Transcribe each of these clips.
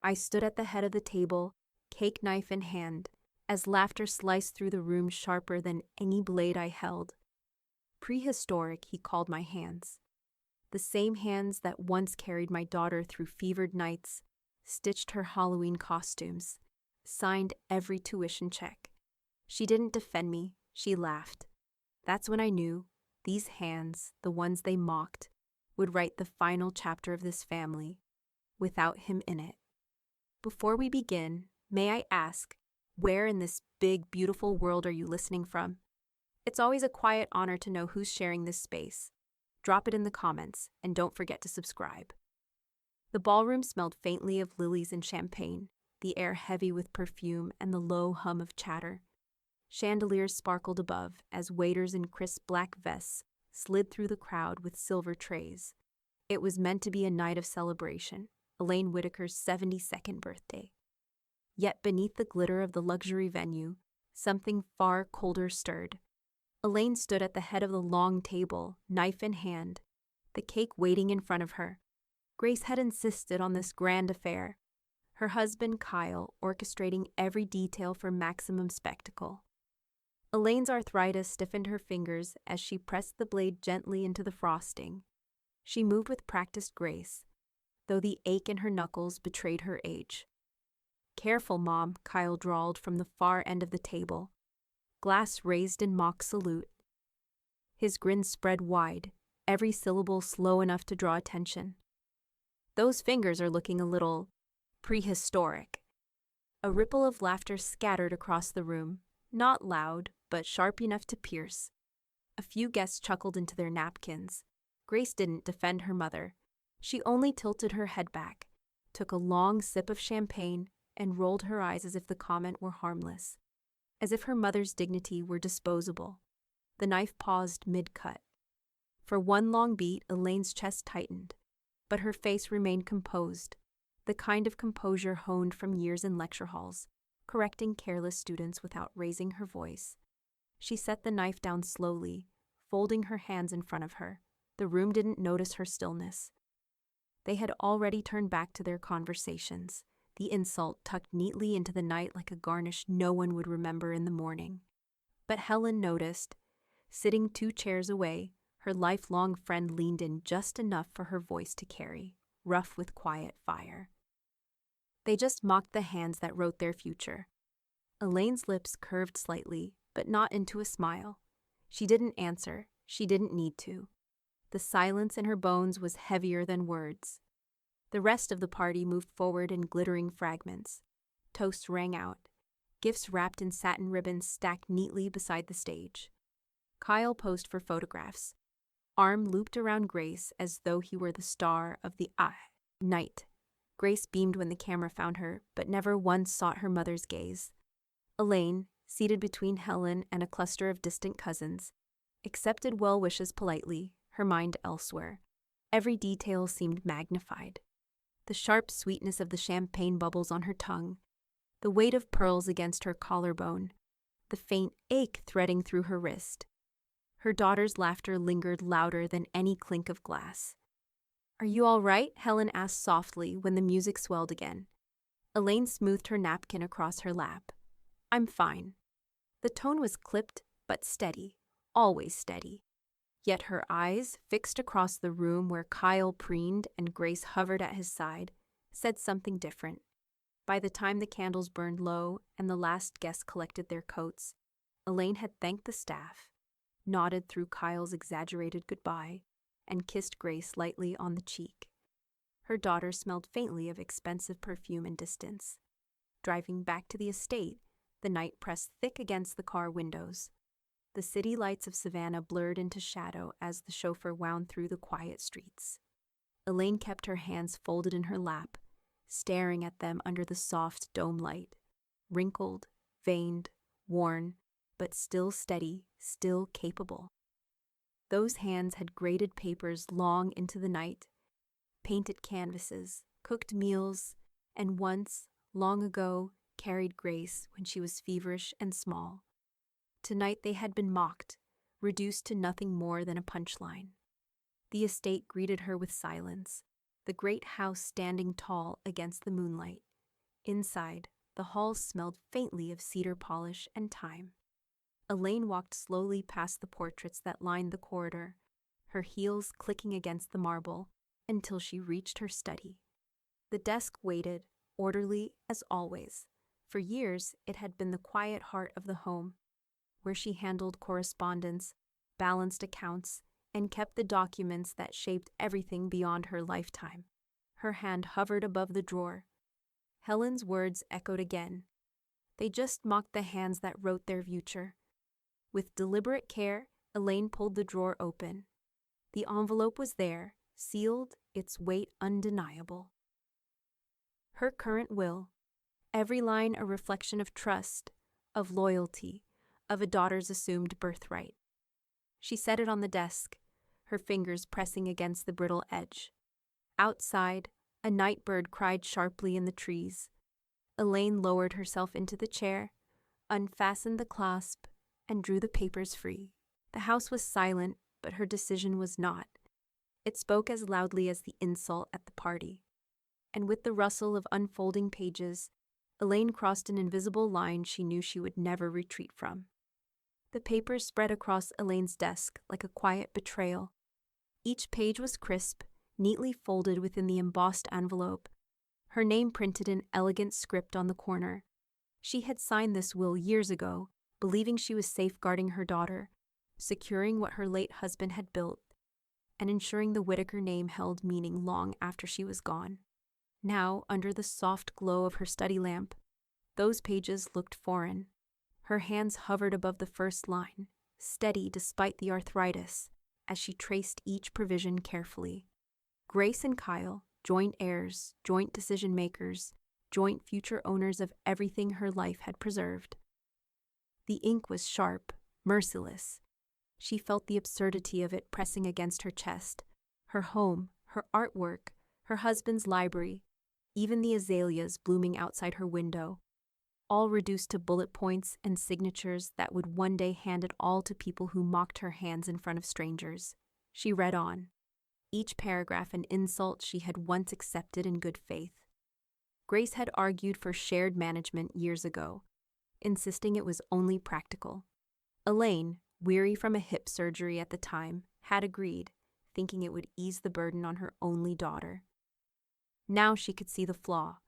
I stood at the head of the table, cake knife in hand, as laughter sliced through the room sharper than any blade I held. Prehistoric, he called my hands. The same hands that once carried my daughter through fevered nights, stitched her Halloween costumes, signed every tuition check. She didn't defend me, she laughed. That's when I knew these hands, the ones they mocked, would write the final chapter of this family, without him in it. Before we begin, may I ask, where in this big, beautiful world are you listening from? It's always a quiet honor to know who's sharing this space. Drop it in the comments, and don't forget to subscribe. The ballroom smelled faintly of lilies and champagne, the air heavy with perfume and the low hum of chatter. Chandeliers sparkled above as waiters in crisp black vests slid through the crowd with silver trays. It was meant to be a night of celebration, Elaine Whitaker's 72nd birthday. Yet beneath the glitter of the luxury venue, something far colder stirred. Elaine stood at the head of the long table, knife in hand, the cake waiting in front of her. Grace had insisted on this grand affair, her husband Kyle orchestrating every detail for maximum spectacle. Elaine's arthritis stiffened her fingers as she pressed the blade gently into the frosting. She moved with practiced grace, though the ache in her knuckles betrayed her age. "Careful, Mom," Kyle drawled from the far end of the table, glass raised in mock salute. His grin spread wide, every syllable slow enough to draw attention. "Those fingers are looking a little prehistoric." A ripple of laughter scattered across the room, not loud, but sharp enough to pierce. A few guests chuckled into their napkins. Grace didn't defend her mother. She only tilted her head back, took a long sip of champagne, and rolled her eyes as if the comment were harmless, as if her mother's dignity were disposable. The knife paused mid-cut. For one long beat, Elaine's chest tightened, but her face remained composed, the kind of composure honed from years in lecture halls, correcting careless students without raising her voice. She set the knife down slowly, folding her hands in front of her. The room didn't notice her stillness. They had already turned back to their conversations, the insult tucked neatly into the night like a garnish no one would remember in the morning. But Helen noticed. Sitting 2 chairs away, her lifelong friend leaned in just enough for her voice to carry, rough with quiet fire. They just mocked the hands that wrote their future. Elaine's lips curved slightly, but not into a smile. She didn't answer. She didn't need to. The silence in her bones was heavier than words. The rest of the party moved forward in glittering fragments. Toasts rang out, gifts wrapped in satin ribbons stacked neatly beside the stage. Kyle posed for photographs, arm looped around Grace as though he were the star of the night. Grace beamed when the camera found her, but never once sought her mother's gaze. Elaine, seated between Helen and a cluster of distant cousins, accepted well wishes politely, her mind elsewhere. Every detail seemed magnified. The sharp sweetness of the champagne bubbles on her tongue, the weight of pearls against her collarbone, the faint ache threading through her wrist. Her daughter's laughter lingered louder than any clink of glass. "Are you all right?" Helen asked softly when the music swelled again. Elaine smoothed her napkin across her lap. "I'm fine." The tone was clipped but steady, always steady. Yet her eyes, fixed across the room where Kyle preened and Grace hovered at his side, said something different. By the time the candles burned low and the last guests collected their coats, Elaine had thanked the staff, nodded through Kyle's exaggerated goodbye, and kissed Grace lightly on the cheek. Her daughter smelled faintly of expensive perfume and distance. Driving back to the estate, the night pressed thick against the car windows. The city lights of Savannah blurred into shadow as the chauffeur wound through the quiet streets. Elaine kept her hands folded in her lap, staring at them under the soft dome light. Wrinkled, veined, worn, but still steady, still capable. Those hands had graded papers long into the night, painted canvases, cooked meals, and once, long ago, carried Grace when she was feverish and small. Tonight they had been mocked, reduced to nothing more than a punchline. The estate greeted her with silence, the great house standing tall against the moonlight, Inside, the hall smelled faintly of cedar polish and time. Elaine walked slowly past the portraits that lined the corridor, her heels clicking against the marble, until she reached her study. The desk waited, orderly as always. For years, it had been the quiet heart of the home, where she handled correspondence, balanced accounts, and kept the documents that shaped everything beyond her lifetime. Her hand hovered above the drawer. Helen's words echoed again. They just mocked the hands that wrote their future. With deliberate care, Elaine pulled the drawer open. The envelope was there, sealed, its weight undeniable. Her current will, every line a reflection of trust, of loyalty, of a daughter's assumed birthright. She set it on the desk, her fingers pressing against the brittle edge. Outside, a night bird cried sharply in the trees. Elaine lowered herself into the chair, unfastened the clasp, and drew the papers free. The house was silent, but her decision was not. It spoke as loudly as the insult at the party. And with the rustle of unfolding pages, Elaine crossed an invisible line she knew she would never retreat from. The papers spread across Elaine's desk like a quiet betrayal. Each page was crisp, neatly folded within the embossed envelope, her name printed in elegant script on the corner. She had signed this will years ago, believing she was safeguarding her daughter, securing what her late husband had built, and ensuring the Whitaker name held meaning long after she was gone. Now, under the soft glow of her study lamp, those pages looked foreign. Her hands hovered above the first line, steady despite the arthritis, as she traced each provision carefully. Grace and Kyle, joint heirs, joint decision-makers, joint future owners of everything her life had preserved. The ink was sharp, merciless. She felt the absurdity of it pressing against her chest. Her home, her artwork, her husband's library, even the azaleas blooming outside her window, all reduced to bullet points and signatures that would one day hand it all to people who mocked her hands in front of strangers. She read on, each paragraph an insult she had once accepted in good faith. Grace had argued for shared management years ago, insisting it was only practical. Elaine, weary from a hip surgery at the time, had agreed, thinking it would ease the burden on her only daughter. Now she could see the flaw.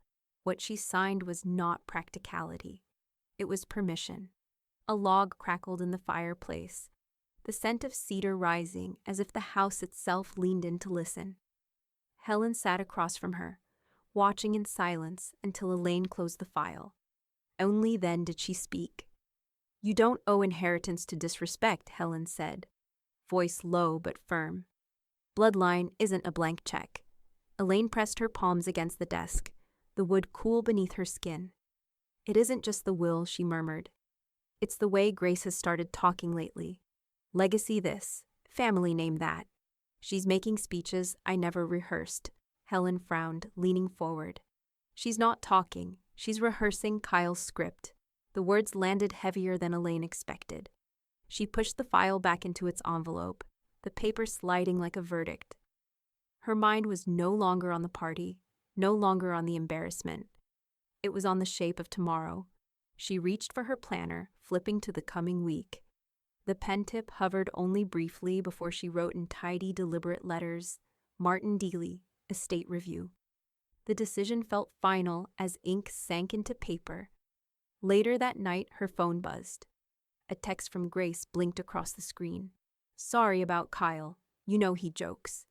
What she signed was not practicality. It was permission. A log crackled in the fireplace, the scent of cedar rising as if the house itself leaned in to listen. Helen sat across from her, watching in silence until Elaine closed the file. Only then did she speak. "You don't owe inheritance to disrespect," Helen said, voice low but firm. "Bloodline isn't a blank check." Elaine pressed her palms against the desk, the wood cool beneath her skin. "It isn't just the will," she murmured. "It's the way Grace has started talking lately. Legacy this, family name that. She's making speeches I never rehearsed." Helen frowned, leaning forward. "She's not talking. She's rehearsing Kyle's script." The words landed heavier than Elaine expected. She pushed the file back into its envelope, the paper sliding like a verdict. Her mind was no longer on the party, no longer on the embarrassment. It was on the shape of tomorrow. She reached for her planner, flipping to the coming week. The pen tip hovered only briefly before she wrote in tidy, deliberate letters, "Martin Deely, Estate Review." The decision felt final as ink sank into paper. Later that night, her phone buzzed. A text from Grace blinked across the screen. "Sorry about Kyle. You know he jokes."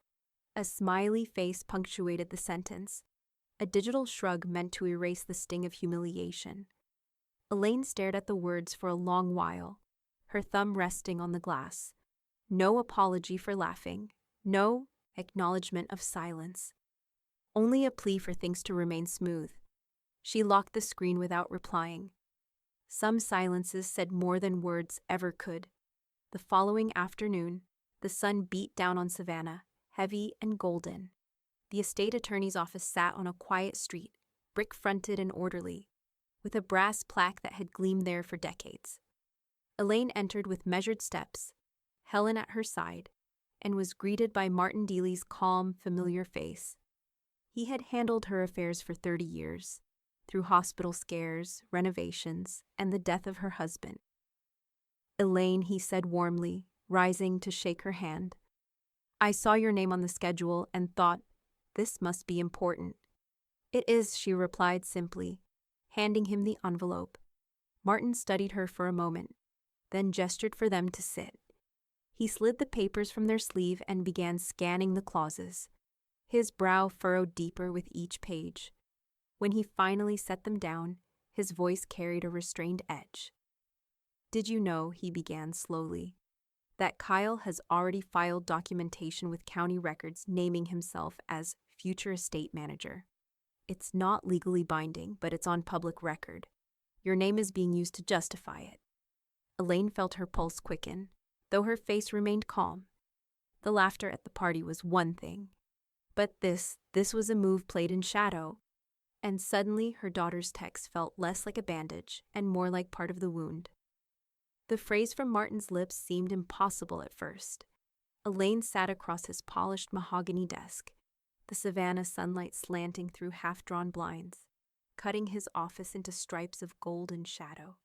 A smiley face punctuated the sentence, a digital shrug meant to erase the sting of humiliation. Elaine stared at the words for a long while, her thumb resting on the glass. No apology for laughing, no acknowledgement of silence. Only a plea for things to remain smooth. She locked the screen without replying. Some silences said more than words ever could. The following afternoon, the sun beat down on Savannah, heavy and golden. The estate attorney's office sat on a quiet street, brick-fronted and orderly, with a brass plaque that had gleamed there for decades. Elaine entered with measured steps, Helen at her side, and was greeted by Martin Deely's calm, familiar face. He had handled her affairs for 30 years. through hospital scares, renovations, and the death of her husband. "Elaine," he said warmly, rising to shake her hand. "I saw your name on the schedule and thought, this must be important." "It is," she replied simply, handing him the envelope. Martin studied her for a moment, then gestured for them to sit. He slid the papers from their sleeve and began scanning the clauses. His brow furrowed deeper with each page. When he finally set them down, his voice carried a restrained edge. "Did you know," he began slowly, "that Kyle has already filed documentation with county records naming himself as future estate manager? It's not legally binding, but it's on public record. Your name is being used to justify it." Elaine felt her pulse quicken, though her face remained calm. The laughter at the party was one thing, but this was a move played in shadow, and suddenly her daughter's text felt less like a bandage and more like part of the wound. The phrase from Martin's lips seemed impossible at first. Elaine sat across his polished mahogany desk, the Savannah sunlight slanting through half-drawn blinds, cutting his office into stripes of golden shadow.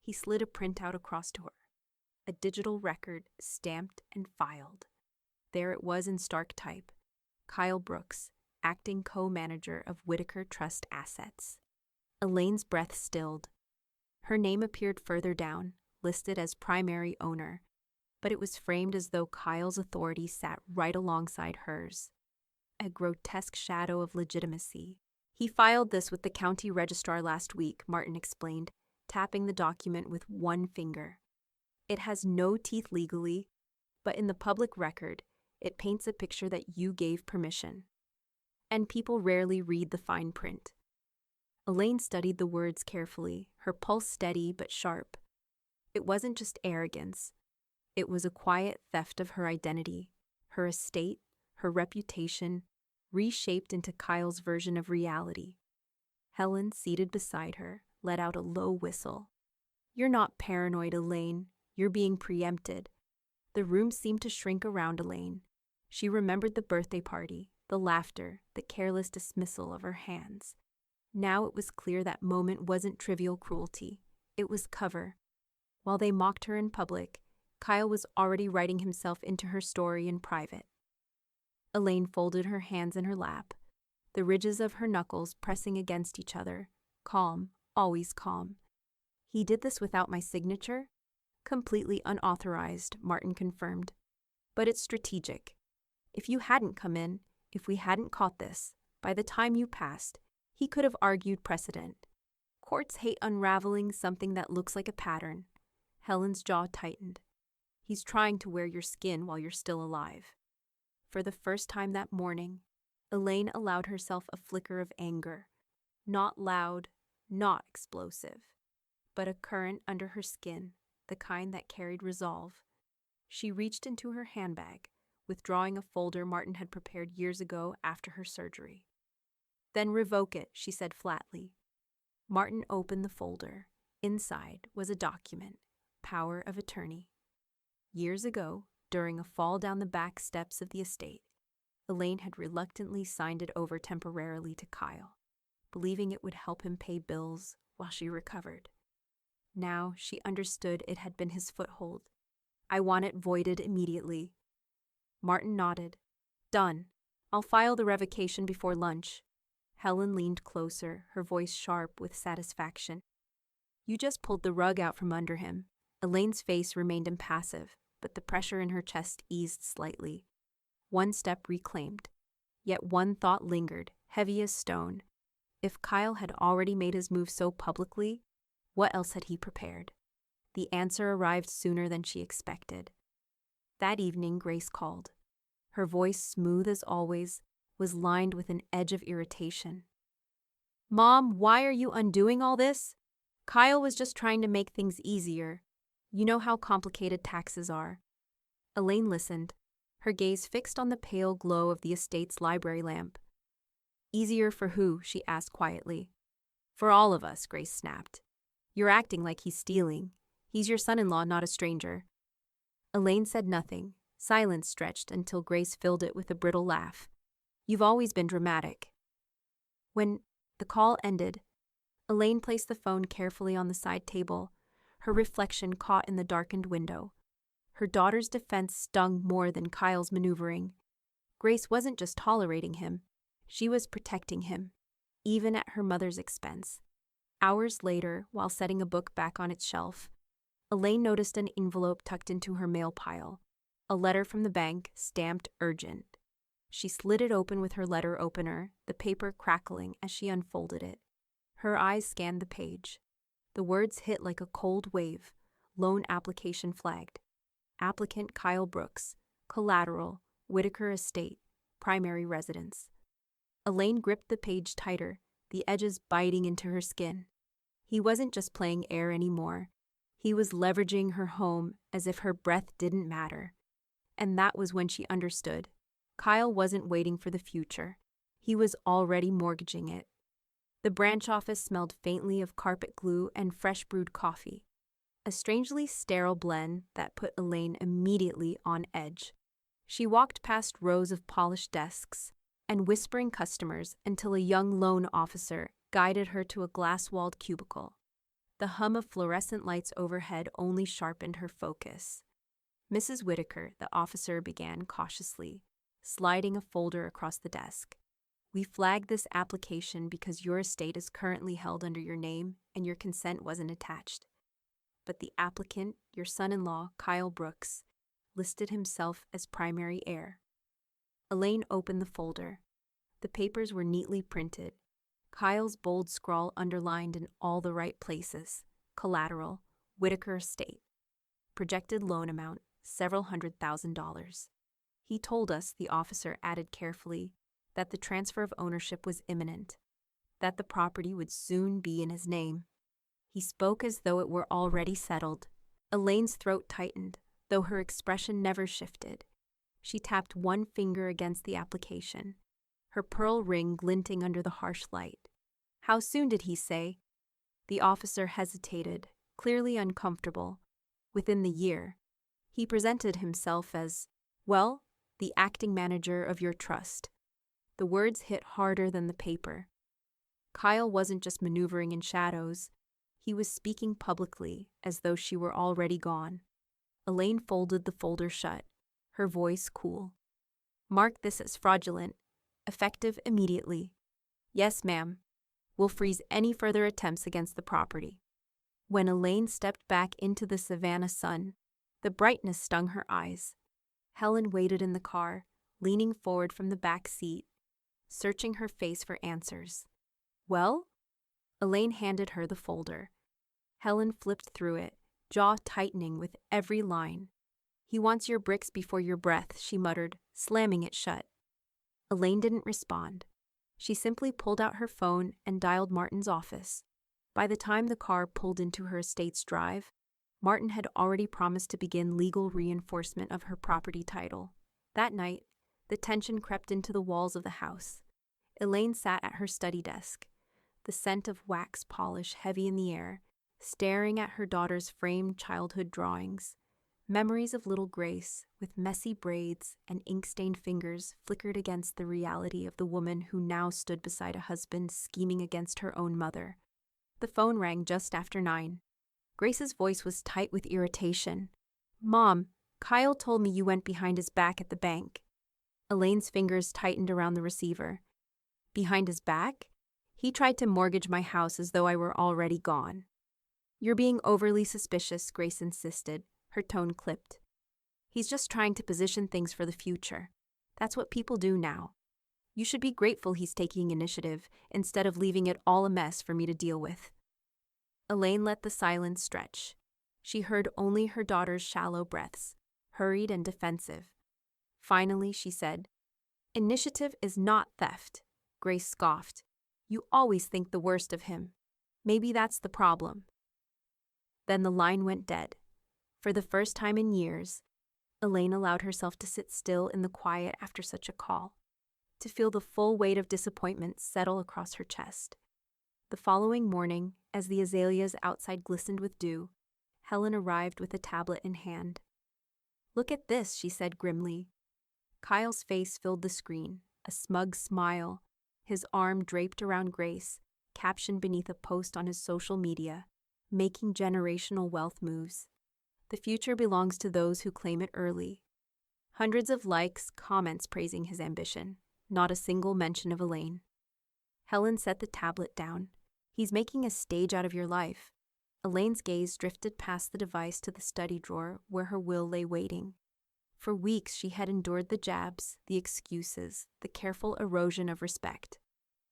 He slid a printout across to her, a digital record stamped and filed. There it was in stark type: Kyle Brooks, acting co-manager of Whitaker Trust Assets. Elaine's breath stilled. Her name appeared further down, listed as primary owner, but it was framed as though Kyle's authority sat right alongside hers. A grotesque shadow of legitimacy. "He filed this with the county registrar last week," Martin explained, tapping the document with one finger. "It has no teeth legally, but in the public record, it paints a picture that you gave permission. And people rarely read the fine print." Elaine studied the words carefully, her pulse steady but sharp. It wasn't just arrogance. It was a quiet theft of her identity, her estate, her reputation, reshaped into Kyle's version of reality. Helen, seated beside her, let out a low whistle. "You're not paranoid, Elaine. You're being preempted." The room seemed to shrink around Elaine. She remembered the birthday party, the laughter, the careless dismissal of her hands. Now it was clear that moment wasn't trivial cruelty. It was cover. While they mocked her in public, Kyle was already writing himself into her story in private. Elaine folded her hands in her lap, the ridges of her knuckles pressing against each other, calm, always calm. "He did this without my signature?" "Completely unauthorized," Martin confirmed. "But it's strategic. If you hadn't come in, if we hadn't caught this, by the time you passed, he could have argued precedent. Courts hate unraveling something that looks like a pattern." Helen's jaw tightened. "He's trying to wear your skin while you're still alive." For the first time that morning, Elaine allowed herself a flicker of anger. Not loud, not explosive, but a current under her skin, the kind that carried resolve. She reached into her handbag, withdrawing a folder Martin had prepared years ago after her surgery. "Then revoke it," she said flatly. Martin opened the folder. Inside was a document, power of attorney. Years ago, during a fall down the back steps of the estate, Elaine had reluctantly signed it over temporarily to Kyle, believing it would help him pay bills while she recovered. Now she understood it had been his foothold. "I want it voided immediately." Martin nodded. "Done. I'll file the revocation before lunch." Helen leaned closer, her voice sharp with satisfaction. "You just pulled the rug out from under him." Elaine's face remained impassive, but the pressure in her chest eased slightly. One step reclaimed. Yet one thought lingered, heavy as stone. If Kyle had already made his move so publicly, what else had he prepared? The answer arrived sooner than she expected. That evening, Grace called. Her voice, smooth as always, was lined with an edge of irritation. "Mom, why are you undoing all this? Kyle was just trying to make things easier. You know how complicated taxes are." Elaine listened, her gaze fixed on the pale glow of the estate's library lamp. "Easier for who?" she asked quietly. "For all of us," Grace snapped. "You're acting like he's stealing. He's your son-in-law, not a stranger." Elaine said nothing. Silence stretched until Grace filled it with a brittle laugh. "You've always been dramatic." When the call ended, Elaine placed the phone carefully on the side table, her reflection caught in the darkened window. Her daughter's defense stung more than Kyle's maneuvering. Grace wasn't just tolerating him, she was protecting him, even at her mother's expense. Hours later, while setting a book back on its shelf, Elaine noticed an envelope tucked into her mail pile, a letter from the bank, stamped urgent. She slid it open with her letter opener, the paper crackling as she unfolded it. Her eyes scanned the page. The words hit like a cold wave. Loan application flagged. Applicant Kyle Brooks. Collateral, Whitaker Estate. Primary residence. Elaine gripped the page tighter, the edges biting into her skin. He wasn't just playing air anymore. He was leveraging her home as if her breath didn't matter. And that was when she understood. Kyle wasn't waiting for the future. He was already mortgaging it. The branch office smelled faintly of carpet glue and fresh brewed coffee, a strangely sterile blend that put Elaine immediately on edge. She walked past rows of polished desks and whispering customers until a young loan officer guided her to a glass-walled cubicle. The hum of fluorescent lights overhead only sharpened her focus. "Mrs. Whitaker," the officer began cautiously, sliding a folder across the desk. "We flagged this application because your estate is currently held under your name and your consent wasn't attached. But the applicant, your son-in-law, Kyle Brooks, listed himself as primary heir." Elaine opened the folder. The papers were neatly printed. Kyle's bold scrawl underlined in all the right places. Collateral, Whitaker Estate. Projected loan amount, several $100,000. He told us, the officer added carefully, that the transfer of ownership was imminent, that the property would soon be in his name. He spoke as though it were already settled. Elaine's throat tightened, though her expression never shifted. She tapped one finger against the application, her pearl ring glinting under the harsh light. "How soon did he say?" The officer hesitated, clearly uncomfortable. "Within the year." He presented himself as, "Well, the acting manager of your trust." The words hit harder than the paper. Kyle wasn't just maneuvering in shadows. He was speaking publicly, as though she were already gone. Elaine folded the folder shut, her voice cool. "Mark this as fraudulent. Effective immediately." "Yes, ma'am. We'll freeze any further attempts against the property." When Elaine stepped back into the Savannah sun, the brightness stung her eyes. Helen waited in the car, leaning forward from the back seat, searching her face for answers. "Well?" Elaine handed her the folder. Helen flipped through it, jaw tightening with every line. "He wants your bricks before your breath," she muttered, slamming it shut. Elaine didn't respond. She simply pulled out her phone and dialed Martin's office. By the time the car pulled into her estate's drive, Martin had already promised to begin legal reinforcement of her property title. That night, the tension crept into the walls of the house. Elaine sat at her study desk, the scent of wax polish heavy in the air, staring at her daughter's framed childhood drawings. Memories of little Grace, with messy braids and ink-stained fingers, flickered against the reality of the woman who now stood beside a husband scheming against her own mother. The phone rang just after 9. Grace's voice was tight with irritation. "Mom, Kyle told me you went behind his back at the bank." Elaine's fingers tightened around the receiver. "Behind his back? He tried to mortgage my house as though I were already gone." "You're being overly suspicious," Grace insisted, her tone clipped. "He's just trying to position things for the future. That's what people do now. You should be grateful he's taking initiative instead of leaving it all a mess for me to deal with." Elaine let the silence stretch. She heard only her daughter's shallow breaths, hurried and defensive. Finally, she said, "Initiative is not theft." Grace scoffed. "You always think the worst of him. Maybe that's the problem." Then the line went dead. For the first time in years, Elaine allowed herself to sit still in the quiet after such a call, to feel the full weight of disappointment settle across her chest. The following morning, as the azaleas outside glistened with dew, Helen arrived with a tablet in hand. "Look at this," she said grimly. Kyle's face filled the screen, a smug smile, his arm draped around Grace, captioned beneath a post on his social media, "Making generational wealth moves. The future belongs to those who claim it early." Hundreds of likes, comments praising his ambition. Not a single mention of Elaine. Helen set the tablet down. "He's making a stage out of your life." Elaine's gaze drifted past the device to the study drawer where her will lay waiting. For weeks she had endured the jabs, the excuses, the careful erosion of respect.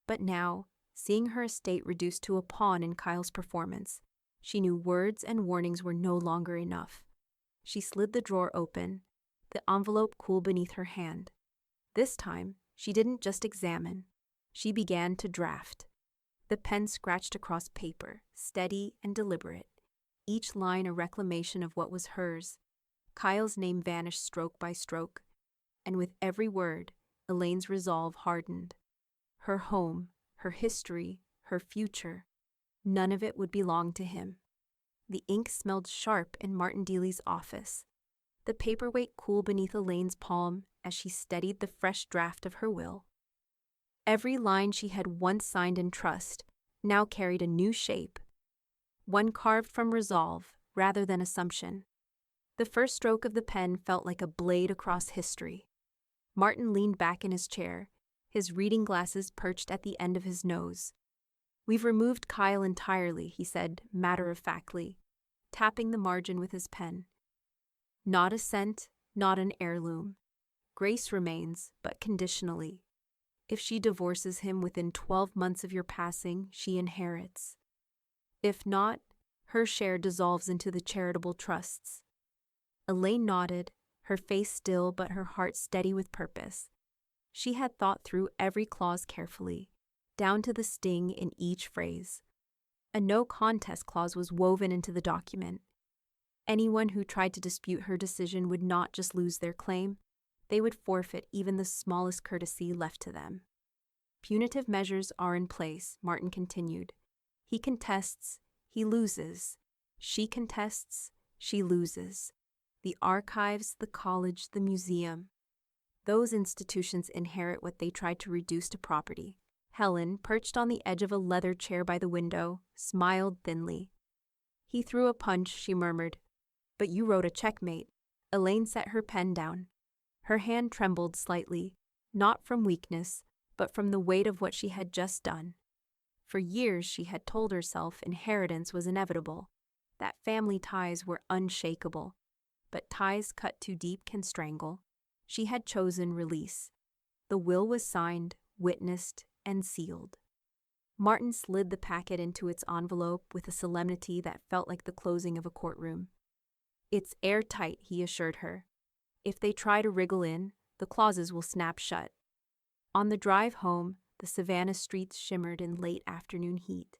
But now, seeing her estate reduced to a pawn in Kyle's performance, she knew words and warnings were no longer enough. She slid the drawer open, the envelope cool beneath her hand. This time, she didn't just examine. She began to draft. The pen scratched across paper, steady and deliberate, each line a reclamation of what was hers. Kyle's name vanished stroke by stroke, and with every word, Elaine's resolve hardened. Her home, her history, her future, none of it would belong to him. The ink smelled sharp in Martin Dealey's office, the paperweight cool beneath Elaine's palm as she steadied the fresh draft of her will. Every line she had once signed in trust now carried a new shape, one carved from resolve rather than assumption. The first stroke of the pen felt like a blade across history. Martin leaned back in his chair, his reading glasses perched at the end of his nose. "We've removed Kyle entirely," he said matter-of-factly, tapping the margin with his pen. "Not a cent, not an heirloom. Grace remains, but conditionally. If she divorces him within 12 months of your passing, she inherits. If not, her share dissolves into the charitable trusts." Elaine nodded, her face still but her heart steady with purpose. She had thought through every clause carefully, down to the sting in each phrase. A no-contest clause was woven into the document. Anyone who tried to dispute her decision would not just lose their claim, they would forfeit even the smallest courtesy left to them. "Punitive measures are in place," Martin continued. "He contests, he loses. She contests, she loses. The archives, the college, the museum. Those institutions inherit what they tried to reduce to property." Helen, perched on the edge of a leather chair by the window, smiled thinly. "He threw a punch," she murmured. "But you wrote a checkmate." Elaine set her pen down. Her hand trembled slightly, not from weakness, but from the weight of what she had just done. For years she had told herself inheritance was inevitable, that family ties were unshakable, but ties cut too deep can strangle. She had chosen release. The will was signed, witnessed, and sealed. Martin slid the packet into its envelope with a solemnity that felt like the closing of a courtroom. "It's airtight," he assured her. "If they try to wriggle in, the clauses will snap shut." On the drive home, the Savannah streets shimmered in late afternoon heat,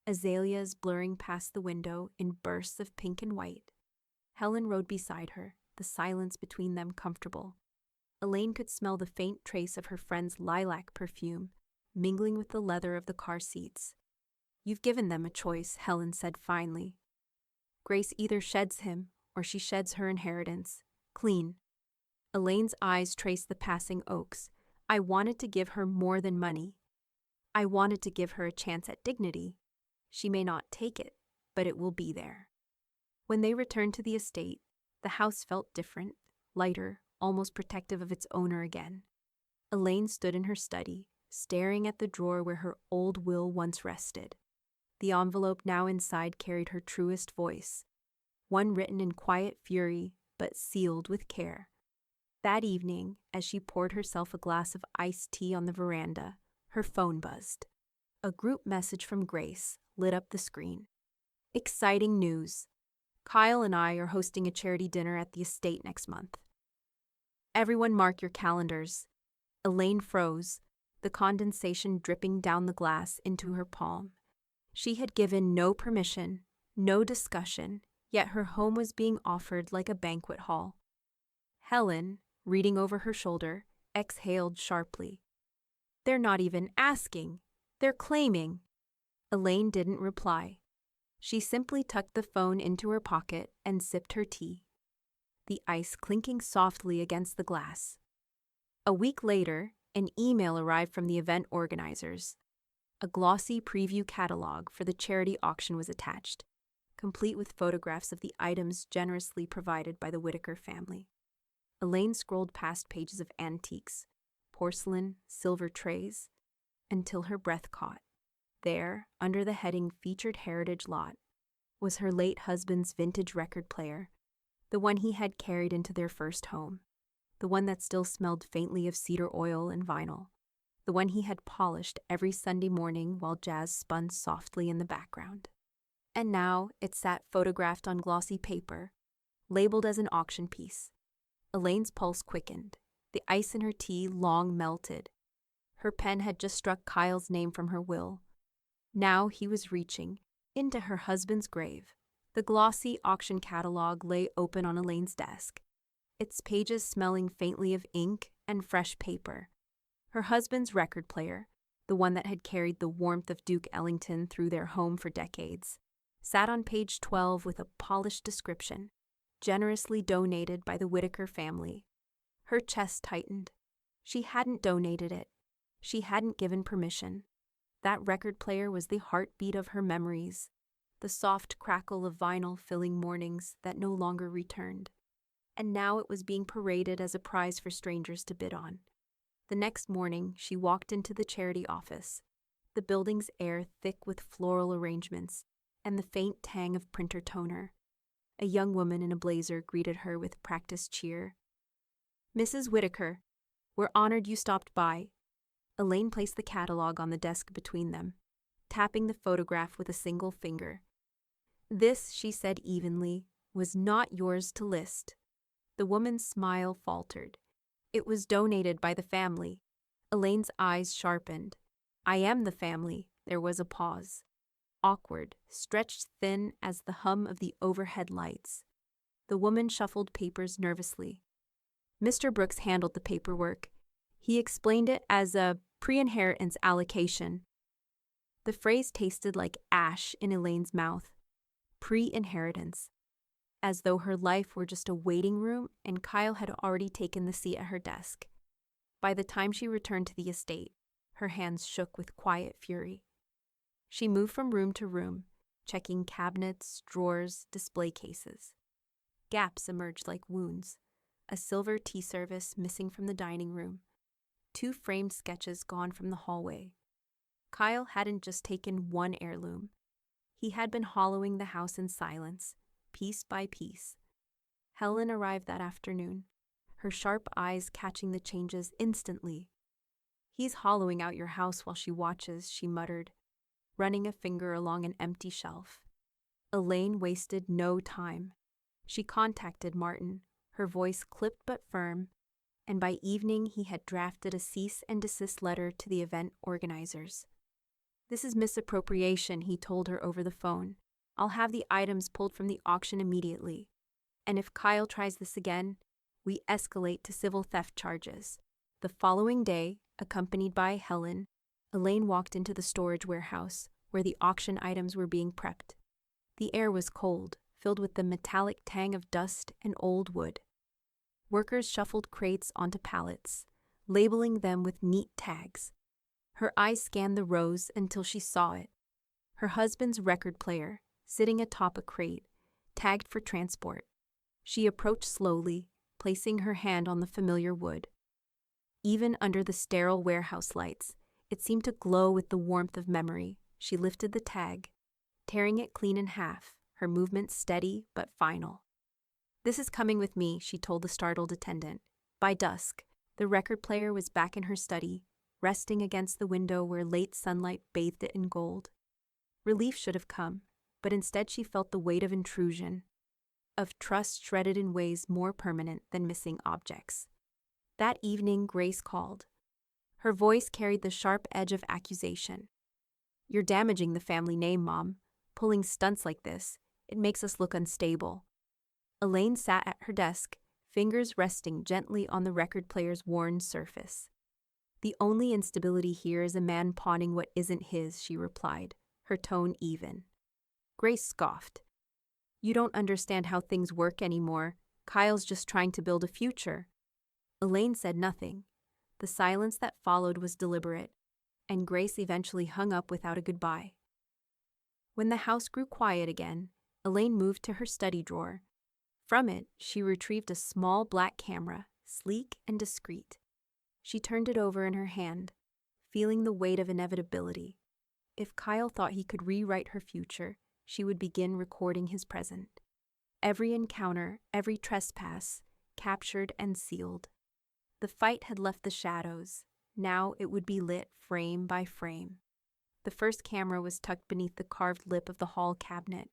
azaleas blurring past the window in bursts of pink and white. Helen rode beside her, the silence between them comfortable. Elaine could smell the faint trace of her friend's lilac perfume, mingling with the leather of the car seats. "You've given them a choice," Helen said finally. "Grace either sheds him, or she sheds her inheritance. Clean." Elaine's eyes traced the passing oaks. "I wanted to give her more than money. I wanted to give her a chance at dignity. She may not take it, but it will be there." When they returned to the estate, the house felt different, lighter, almost protective of its owner again. Elaine stood in her study, staring at the drawer where her old will once rested. The envelope now inside carried her truest voice, one written in quiet fury, but sealed with care. That evening, as she poured herself a glass of iced tea on the veranda, her phone buzzed. A group message from Grace lit up the screen. "Exciting news. Kyle and I are hosting a charity dinner at the estate next month. Everyone mark your calendars." Elaine froze, the condensation dripping down the glass into her palm. She had given no permission, no discussion, yet her home was being offered like a banquet hall. Helen, reading over her shoulder, exhaled sharply. "They're not even asking. They're claiming." Elaine didn't reply. She simply tucked the phone into her pocket and sipped her tea, the ice clinking softly against the glass. A week later, an email arrived from the event organizers. A glossy preview catalog for the charity auction was attached, complete with photographs of the items generously provided by the Whitaker family. Elaine scrolled past pages of antiques, porcelain, silver trays, until her breath caught. There, under the heading Featured Heritage Lot, was her late husband's vintage record player, the one he had carried into their first home, the one that still smelled faintly of cedar oil and vinyl, the one he had polished every Sunday morning while jazz spun softly in the background. And now it sat photographed on glossy paper, labeled as an auction piece. Elaine's pulse quickened, the ice in her tea long melted. Her pen had just struck Kyle's name from her will. Now he was reaching into her husband's grave. The glossy auction catalog lay open on Elaine's desk, its pages smelling faintly of ink and fresh paper. Her husband's record player, the one that had carried the warmth of Duke Ellington through their home for decades, sat on page 12 with a polished description, generously donated by the Whitaker family. Her chest tightened. She hadn't donated it. She hadn't given permission. That record player was the heartbeat of her memories, the soft crackle of vinyl filling mornings that no longer returned. And now it was being paraded as a prize for strangers to bid on. The next morning, she walked into the charity office, the building's air thick with floral arrangements and the faint tang of printer toner. A young woman in a blazer greeted her with practiced cheer. "Mrs. Whitaker, we're honored you stopped by." Elaine placed the catalog on the desk between them, tapping the photograph with a single finger. "This," she said evenly, "was not yours to list." The woman's smile faltered. "It was donated by the family." Elaine's eyes sharpened. "I am the family." There was a pause. Awkward, stretched thin as the hum of the overhead lights. The woman shuffled papers nervously. Mr. Brooks handled the paperwork. He explained it as a pre-inheritance allocation. The phrase tasted like ash in Elaine's mouth. Pre-inheritance. As though her life were just a waiting room and Kyle had already taken the seat at her desk. By the time she returned to the estate, her hands shook with quiet fury. She moved from room to room, checking cabinets, drawers, display cases. Gaps emerged like wounds. A silver tea service missing from the dining room. 2 framed sketches gone from the hallway. Kyle hadn't just taken one heirloom. He had been hollowing the house in silence, piece by piece. Helen arrived that afternoon, her sharp eyes catching the changes instantly. "He's hollowing out your house while she watches," she muttered, running a finger along an empty shelf. Elaine wasted no time. She contacted Martin, her voice clipped but firm, and by evening he had drafted a cease and desist letter to the event organizers. "This is misappropriation," he told her over the phone. "I'll have the items pulled from the auction immediately. And if Kyle tries this again, we escalate to civil theft charges." The following day, accompanied by Helen, Elaine walked into the storage warehouse where the auction items were being prepped. The air was cold, filled with the metallic tang of dust and old wood. Workers shuffled crates onto pallets, labeling them with neat tags. Her eyes scanned the rows until she saw it. Her husband's record player, sitting atop a crate, tagged for transport. She approached slowly, placing her hand on the familiar wood. Even under the sterile warehouse lights, it seemed to glow with the warmth of memory. She lifted the tag, tearing it clean in half, her movements steady but final. "This is coming with me," she told the startled attendant. By dusk, the record player was back in her study, resting against the window where late sunlight bathed it in gold. Relief should have come, but instead she felt the weight of intrusion, of trust shredded in ways more permanent than missing objects. That evening, Grace called. Her voice carried the sharp edge of accusation. "You're damaging the family name, Mom. Pulling stunts like this, it makes us look unstable." Elaine sat at her desk, fingers resting gently on the record player's worn surface. "The only instability here is a man pawning what isn't his," she replied, her tone even. Grace scoffed. "You don't understand how things work anymore. Kyle's just trying to build a future." Elaine said nothing. The silence that followed was deliberate. and Grace eventually hung up without a goodbye. When the house grew quiet again, Elaine moved to her study drawer. From it, she retrieved a small black camera, sleek and discreet. She turned it over in her hand, feeling the weight of inevitability. If Kyle thought he could rewrite her future, she would begin recording his present. Every encounter, every trespass, captured and sealed. The fight had left the shadows. Now it would be lit frame by frame. The first camera was tucked beneath the carved lip of the hall cabinet,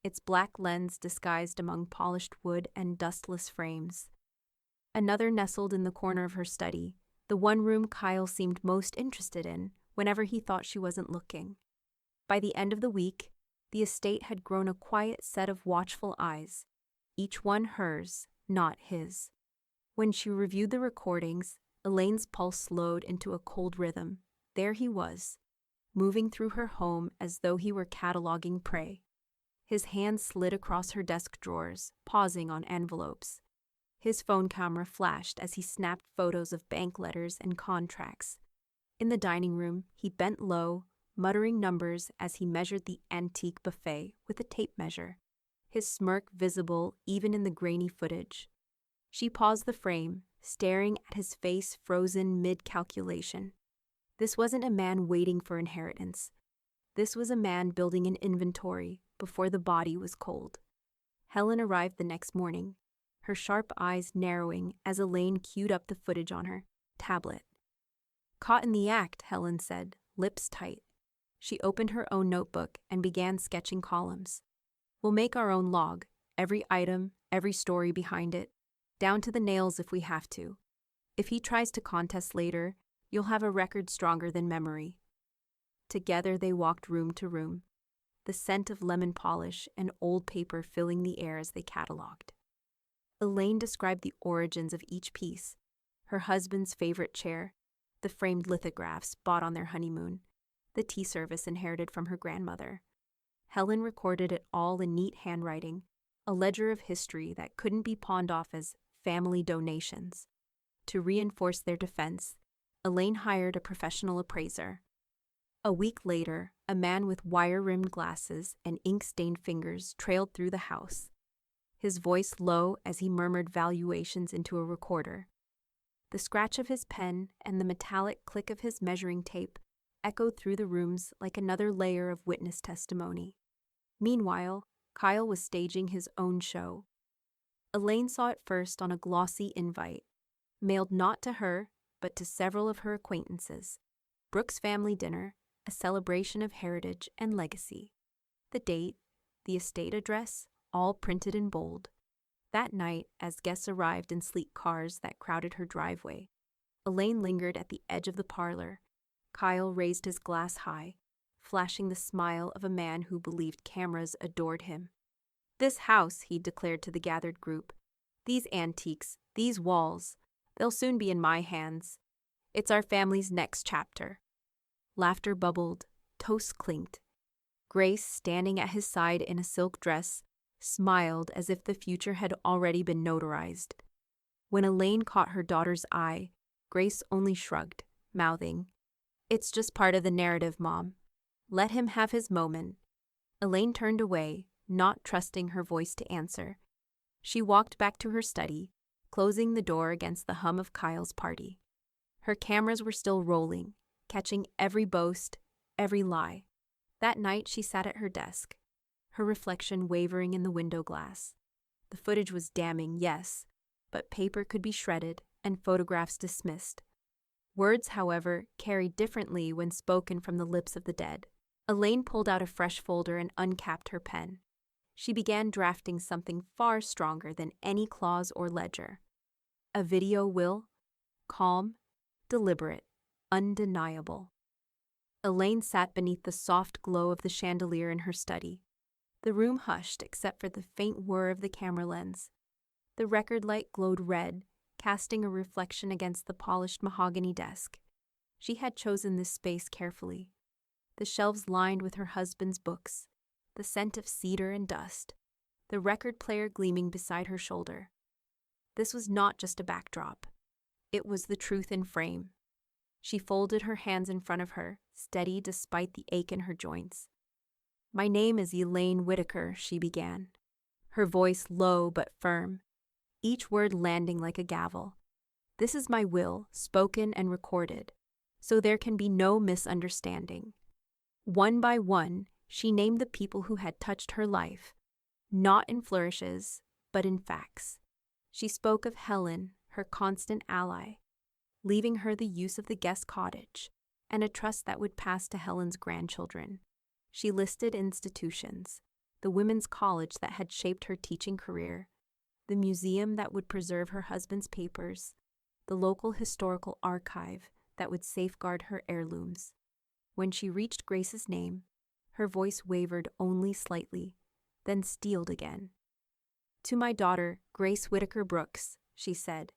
its black lens disguised among polished wood and dustless frames. Another nestled in the corner of her study, the one room Kyle seemed most interested in whenever he thought she wasn't looking. By the end of the week, the estate had grown a quiet set of watchful eyes, each one hers, not his. When she reviewed the recordings, Elaine's pulse slowed into a cold rhythm. There he was, moving through her home as though he were cataloging prey. His hand slid across her desk drawers, pausing on envelopes. His phone camera flashed as he snapped photos of bank letters and contracts. In the dining room, he bent low, muttering numbers as he measured the antique buffet with a tape measure, his smirk visible even in the grainy footage. She paused the frame, staring at his face frozen mid-calculation. This wasn't a man waiting for inheritance. This was a man building an inventory before the body was cold. Helen arrived the next morning, her sharp eyes narrowing as Elaine queued up the footage on her tablet. "Caught in the act," Helen said, lips tight. She opened her own notebook and began sketching columns. "We'll make our own log, every item, every story behind it, down to the nails if we have to. If he tries to contest later, you'll have a record stronger than memory." Together they walked room to room, the scent of lemon polish and old paper filling the air as they catalogued. Elaine described the origins of each piece, her husband's favorite chair, the framed lithographs bought on their honeymoon, the tea service inherited from her grandmother. Helen recorded it all in neat handwriting, a ledger of history that couldn't be pawned off as family donations. To reinforce their defense, Elaine hired a professional appraiser. A week later, a man with wire-rimmed glasses and ink-stained fingers trailed through the house, his voice low as he murmured valuations into a recorder. The scratch of his pen and the metallic click of his measuring tape echoed through the rooms like another layer of witness testimony. Meanwhile, Kyle was staging his own show. Elaine saw it first on a glossy invite, mailed not to her, but to several of her acquaintances. Brooks' family dinner, a celebration of heritage and legacy. The date, the estate address, all printed in bold. That night, as guests arrived in sleek cars that crowded her driveway, Elaine lingered at the edge of the parlor. Kyle raised his glass high, flashing the smile of a man who believed cameras adored him. "This house," he declared to the gathered group, "these antiques, these walls, they'll soon be in my hands. It's our family's next chapter." Laughter bubbled, toast clinked. Grace, standing at his side in a silk dress, smiled as if the future had already been notarized. When Elaine caught her daughter's eye, Grace only shrugged, mouthing, "It's just part of the narrative, Mom. Let him have his moment." Elaine turned away, not trusting her voice to answer. She walked back to her study, closing the door against the hum of Kyle's party. Her cameras were still rolling, catching every boast, every lie. That night she sat at her desk, her reflection wavering in the window glass. The footage was damning, yes, but paper could be shredded and photographs dismissed. Words, however, carried differently when spoken from the lips of the dead. Elaine pulled out a fresh folder and uncapped her pen. She began drafting something far stronger than any clause or ledger. A video will, calm, deliberate, undeniable. Elaine sat beneath the soft glow of the chandelier in her study. The room hushed except for the faint whir of the camera lens. The record light glowed red, casting a reflection against the polished mahogany desk. She had chosen this space carefully. The shelves lined with her husband's books, the scent of cedar and dust, the record player gleaming beside her shoulder. This was not just a backdrop. It was the truth in frame. She folded her hands in front of her, steady despite the ache in her joints. "My name is Elaine Whitaker," she began, her voice low but firm, each word landing like a gavel. "This is my will, spoken and recorded, so there can be no misunderstanding." One by one, she named the people who had touched her life, not in flourishes, but in facts. She spoke of Helen, her constant ally, leaving her the use of the guest cottage and a trust that would pass to Helen's grandchildren. She listed institutions, the women's college that had shaped her teaching career, the museum that would preserve her husband's papers, the local historical archive that would safeguard her heirlooms. When she reached Grace's name, her voice wavered only slightly, then steeled again. "To my daughter, Grace Whitaker Brooks," she said,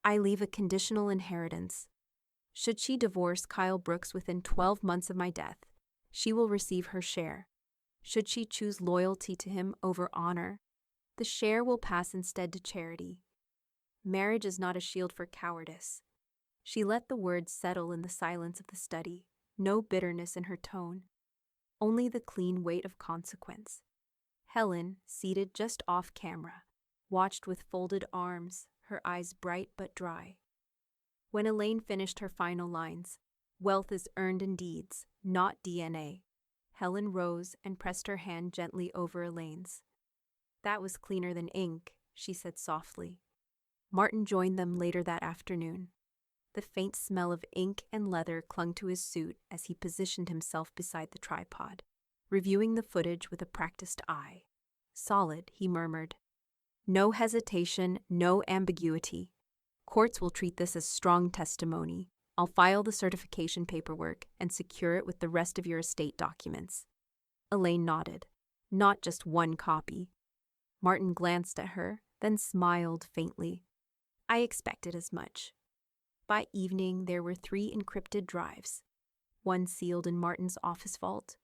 "I leave a conditional inheritance. Should she divorce Kyle Brooks within 12 months of my death, she will receive her share. Should she choose loyalty to him over honor, the share will pass instead to charity. Marriage is not a shield for cowardice." She let the words settle in the silence of the study, no bitterness in her tone, only the clean weight of consequence. Helen, seated just off camera, watched with folded arms, her eyes bright but dry. When Elaine finished her final lines, "Wealth is earned in deeds, not DNA," Helen rose and pressed her hand gently over Elaine's. "That was cleaner than ink," she said softly. Martin joined them later that afternoon. The faint smell of ink and leather clung to his suit as he positioned himself beside the tripod, reviewing the footage with a practiced eye. "Solid," he murmured. "No hesitation, no ambiguity. Courts will treat this as strong testimony. I'll file the certification paperwork and secure it with the rest of your estate documents." Elaine nodded. "Not just one copy." Martin glanced at her, then smiled faintly. "I expected as much." By evening, there were 3 encrypted drives, one sealed in Martin's office vault,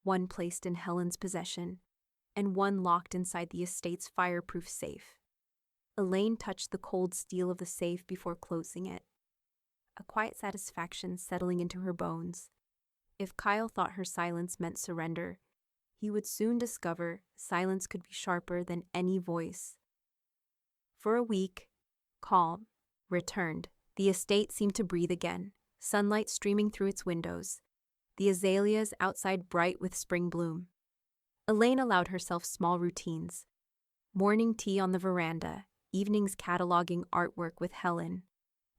one placed in Helen's possession, and one locked inside the estate's fireproof safe. Elaine touched the cold steel of the safe before closing it, a quiet satisfaction settling into her bones. If Kyle thought her silence meant surrender, he would soon discover silence could be sharper than any voice. For a week, calm returned. The estate seemed to breathe again, sunlight streaming through its windows, the azaleas outside bright with spring bloom. Elaine allowed herself small routines: morning tea on the veranda, evenings cataloging artwork with Helen,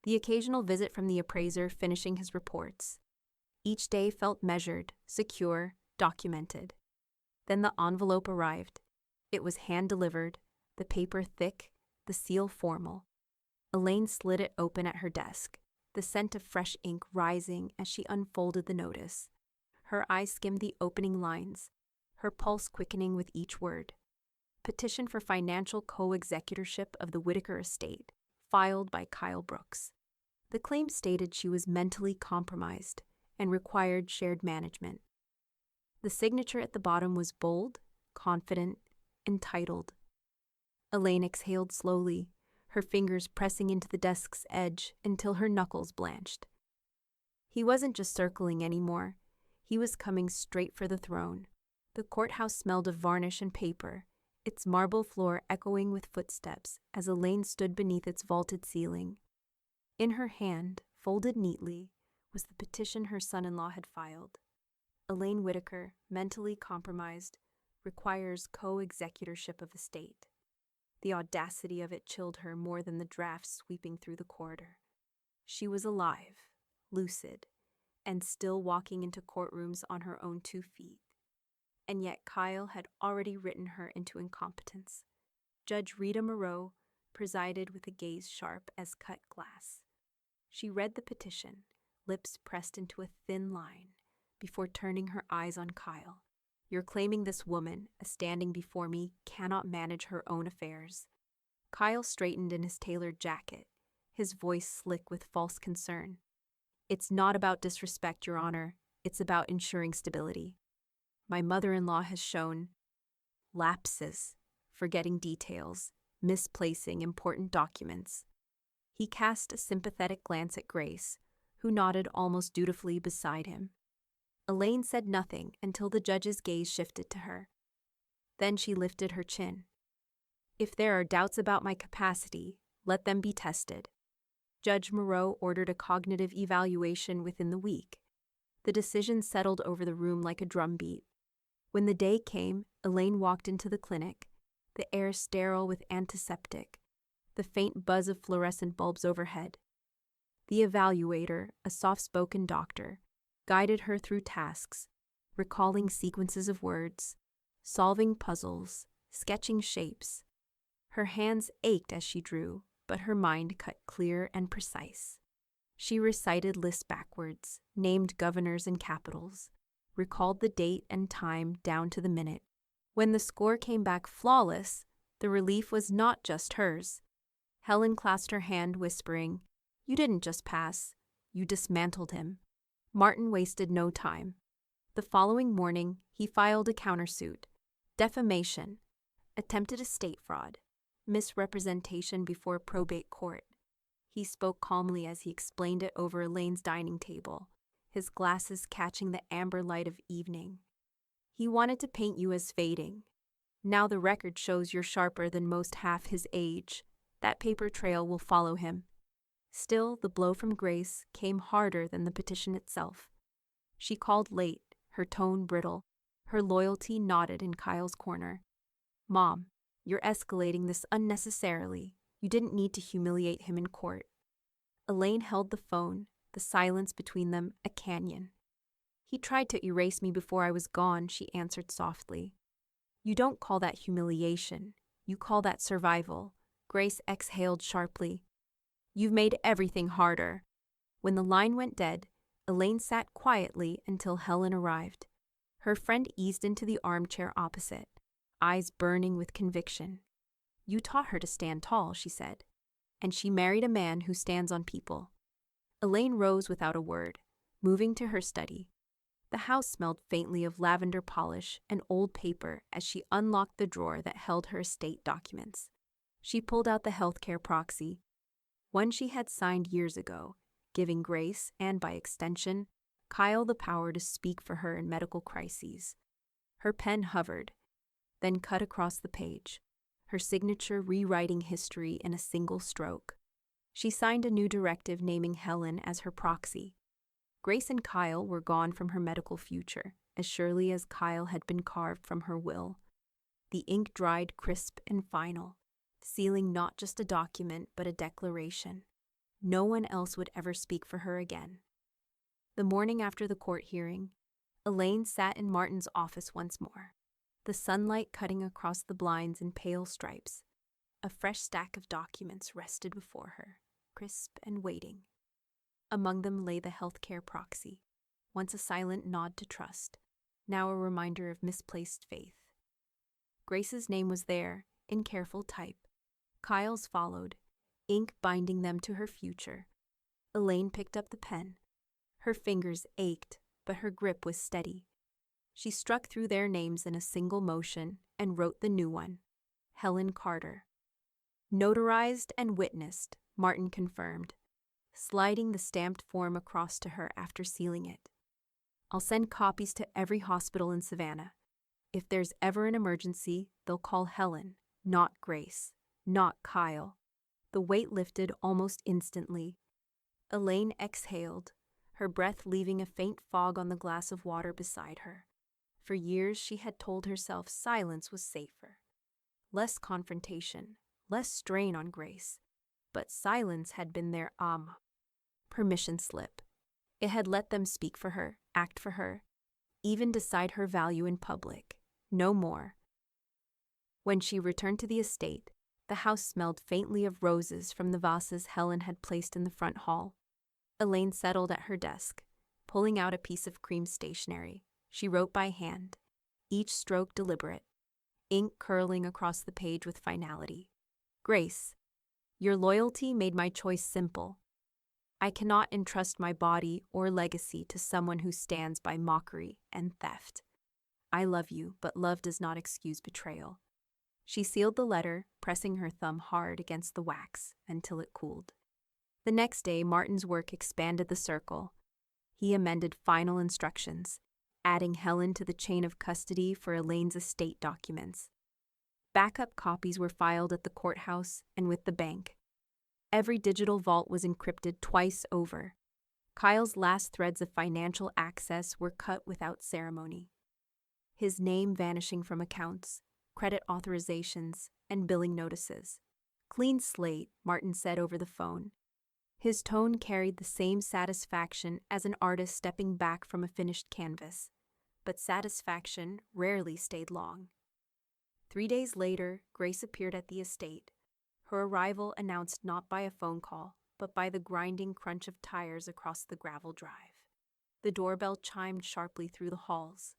the occasional visit from the appraiser finishing his reports. Each day felt measured, secure, documented. Then the envelope arrived. It was hand-delivered, the paper thick, the seal formal. Elaine slid it open at her desk, the scent of fresh ink rising as she unfolded the notice. Her eyes skimmed the opening lines, her pulse quickening with each word. Petition for financial co-executorship of the Whitaker estate, filed by Kyle Brooks. The claim stated she was mentally compromised and required shared management. The signature at the bottom was bold, confident, entitled. Elaine exhaled slowly, her fingers pressing into the desk's edge until her knuckles blanched. He wasn't just circling anymore. He was coming straight for the throne. The courthouse smelled of varnish and paper, its marble floor echoing with footsteps as Elaine stood beneath its vaulted ceiling. In her hand, folded neatly, was the petition her son-in-law had filed. Elaine Whitaker, mentally compromised, requires co-executorship of estate. The audacity of it chilled her more than the drafts sweeping through the corridor. She was alive, lucid, and still walking into courtrooms on her own 2 feet. And yet Kyle had already written her into incompetence. Judge Rita Moreau presided with a gaze sharp as cut glass. She read the petition, lips pressed into a thin line, before turning her eyes on Kyle. "You're claiming this woman, standing before me, cannot manage her own affairs." Kyle straightened in his tailored jacket, his voice slick with false concern. "It's not about disrespect, Your Honor. It's about ensuring stability. My mother-in-law has shown lapses, forgetting details, misplacing important documents." He cast a sympathetic glance at Grace, who nodded almost dutifully beside him. Elaine said nothing until the judge's gaze shifted to her. Then she lifted her chin. If there are doubts about my capacity, let them be tested. Judge Moreau ordered a cognitive evaluation within the week. The decision settled over the room like a drumbeat. When the day came, Elaine walked into the clinic, the air sterile with antiseptic, the faint buzz of fluorescent bulbs overhead. The evaluator, a soft-spoken doctor, guided her through tasks, recalling sequences of words, solving puzzles, sketching shapes. Her hands ached as she drew, but her mind cut clear and precise. She recited lists backwards, named governors and capitals, recalled the date and time down to the minute. When the score came back flawless, the relief was not just hers. Helen clasped her hand, whispering, "You didn't just pass, you dismantled him." Martin wasted no time. The following morning, he filed a countersuit: defamation, attempted estate fraud, misrepresentation before probate court. He spoke calmly as he explained it over Elaine's dining table, his glasses catching the amber light of evening. He wanted to paint you as fading. Now the record shows you're sharper than most half his age. That paper trail will follow him. Still, the blow from Grace came harder than the petition itself. She called late, her tone brittle, her loyalty knotted in Kyle's corner. "Mom, you're escalating this unnecessarily. You didn't need to humiliate him in court." Elaine held the phone, the silence between them a canyon. "He tried to erase me before I was gone," she answered softly. "You don't call that humiliation. You call that survival." Grace exhaled sharply. "You've made everything harder." When the line went dead, Elaine sat quietly until Helen arrived. Her friend eased into the armchair opposite, eyes burning with conviction. "You taught her to stand tall," she said, "and she married a man who stands on people." Elaine rose without a word, moving to her study. The house smelled faintly of lavender polish and old paper as she unlocked the drawer that held her estate documents. She pulled out the healthcare proxy, one she had signed years ago, giving Grace, and by extension, Kyle, the power to speak for her in medical crises. Her pen hovered, then cut across the page, her signature rewriting history in a single stroke. She signed a new directive naming Helen as her proxy. Grace and Kyle were gone from her medical future, as surely as Kyle had been carved from her will. The ink dried crisp and final, sealing not just a document but a declaration. No one else would ever speak for her again. The morning after the court hearing, Elaine sat in Martin's office once more, the sunlight cutting across the blinds in pale stripes. A fresh stack of documents rested before her, crisp and waiting. Among them lay the healthcare proxy, once a silent nod to trust, now a reminder of misplaced faith. Grace's name was there, in careful type. Kyle's followed, ink binding them to her future. Elaine picked up the pen. Her fingers ached, but her grip was steady. She struck through their names in a single motion and wrote the new one: Helen Carter. "Notarized and witnessed," Martin confirmed, sliding the stamped form across to her after sealing it. "I'll send copies to every hospital in Savannah. If there's ever an emergency, they'll call Helen, not Grace, not Kyle." The weight lifted almost instantly. Elaine exhaled, her breath leaving a faint fog on the glass of water beside her. For years she had told herself silence was safer. Less confrontation, less strain on Grace. But silence had been their permission slip. It had let them speak for her, act for her, even decide her value in public. No more. When she returned to the estate, the house smelled faintly of roses from the vases Helen had placed in the front hall. Elaine settled at her desk, pulling out a piece of cream stationery. She wrote by hand, each stroke deliberate, ink curling across the page with finality. "Grace, your loyalty made my choice simple. I cannot entrust my body or legacy to someone who stands by mockery and theft. I love you, but love does not excuse betrayal." She sealed the letter, pressing her thumb hard against the wax until it cooled. The next day, Martin's work expanded the circle. He amended final instructions, adding Helen to the chain of custody for Elaine's estate documents. Backup copies were filed at the courthouse and with the bank. Every digital vault was encrypted twice over. Kyle's last threads of financial access were cut without ceremony. His name vanishing from accounts, credit authorizations, and billing notices. Clean slate, Martin said over the phone. His tone carried the same satisfaction as an artist stepping back from a finished canvas, but satisfaction rarely stayed long. 3 days later, Grace appeared at the estate, her arrival announced not by a phone call, but by the grinding crunch of tires across the gravel drive. The doorbell chimed sharply through the halls.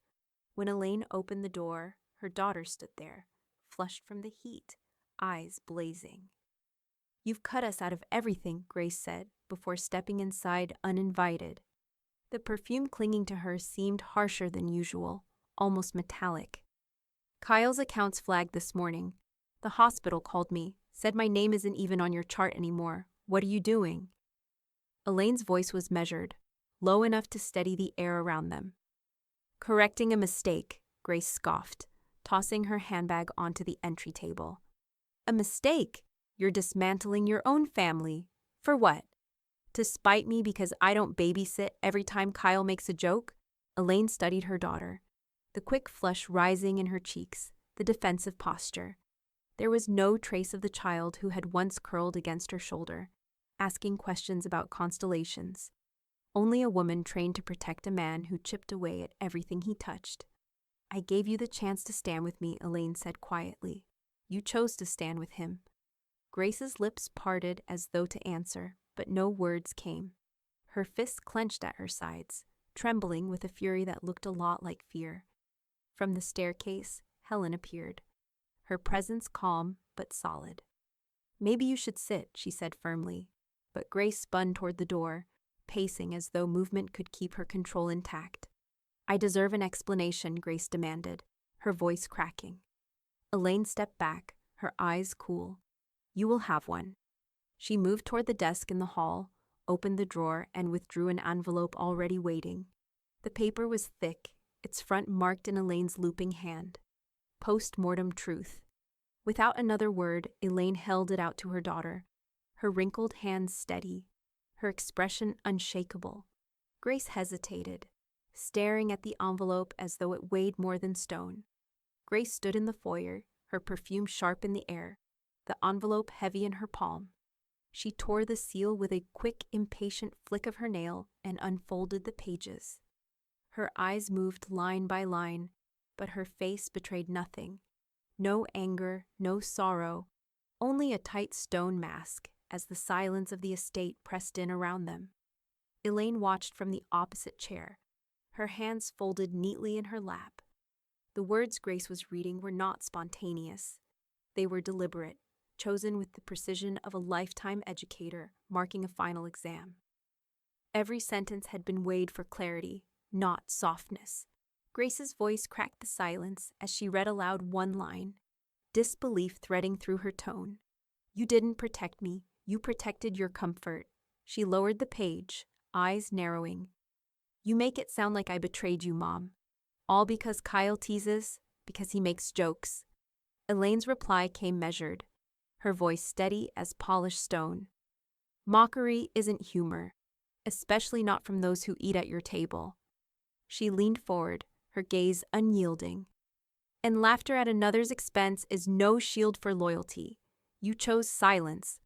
When Elaine opened the door, her daughter stood there, flushed from the heat, eyes blazing. "You've cut us out of everything," Grace said, before stepping inside uninvited. The perfume clinging to her seemed harsher than usual, almost metallic. "Kyle's accounts flagged this morning. The hospital called me, said my name isn't even on your chart anymore. What are you doing?" Elaine's voice was measured, low enough to steady the air around them. "Correcting a mistake," Grace scoffed, tossing her handbag onto the entry table. "A mistake? You're dismantling your own family. For what? To spite me because I don't babysit every time Kyle makes a joke?" Elaine studied her daughter, the quick flush rising in her cheeks, the defensive posture. There was no trace of the child who had once curled against her shoulder, asking questions about constellations. Only a woman trained to protect a man who chipped away at everything he touched. "I gave you the chance to stand with me," Elaine said quietly. "You chose to stand with him." Grace's lips parted as though to answer, but no words came. Her fists clenched at her sides, trembling with a fury that looked a lot like fear. From the staircase, Helen appeared, her presence calm but solid. "Maybe you should sit," she said firmly, but Grace spun toward the door, pacing as though movement could keep her control intact. "I deserve an explanation," Grace demanded, her voice cracking. Elaine stepped back, her eyes cool. "You will have one." She moved toward the desk in the hall, opened the drawer, and withdrew an envelope already waiting. The paper was thick, its front marked in Elaine's looping hand. Post-mortem truth. Without another word, Elaine held it out to her daughter, her wrinkled hands steady, her expression unshakable. Grace hesitated, staring at the envelope as though it weighed more than stone. Grace stood in the foyer, her perfume sharp in the air, the envelope heavy in her palm. She tore the seal with a quick, impatient flick of her nail and unfolded the pages. Her eyes moved line by line, but her face betrayed nothing. No anger, no sorrow, only a tight stone mask as the silence of the estate pressed in around them. Elaine watched from the opposite chair, her hands folded neatly in her lap. The words Grace was reading were not spontaneous. They were deliberate, chosen with the precision of a lifetime educator marking a final exam. Every sentence had been weighed for clarity, not softness. Grace's voice cracked the silence as she read aloud one line, disbelief threading through her tone. "You didn't protect me. You protected your comfort." She lowered the page, eyes narrowing. "You make it sound like I betrayed you, Mom. All because Kyle teases, because he makes jokes." Elaine's reply came measured, her voice steady as polished stone. "Mockery isn't humor, especially not from those who eat at your table." She leaned forward, her gaze unyielding. "And laughter at another's expense is no shield for loyalty. You chose silence.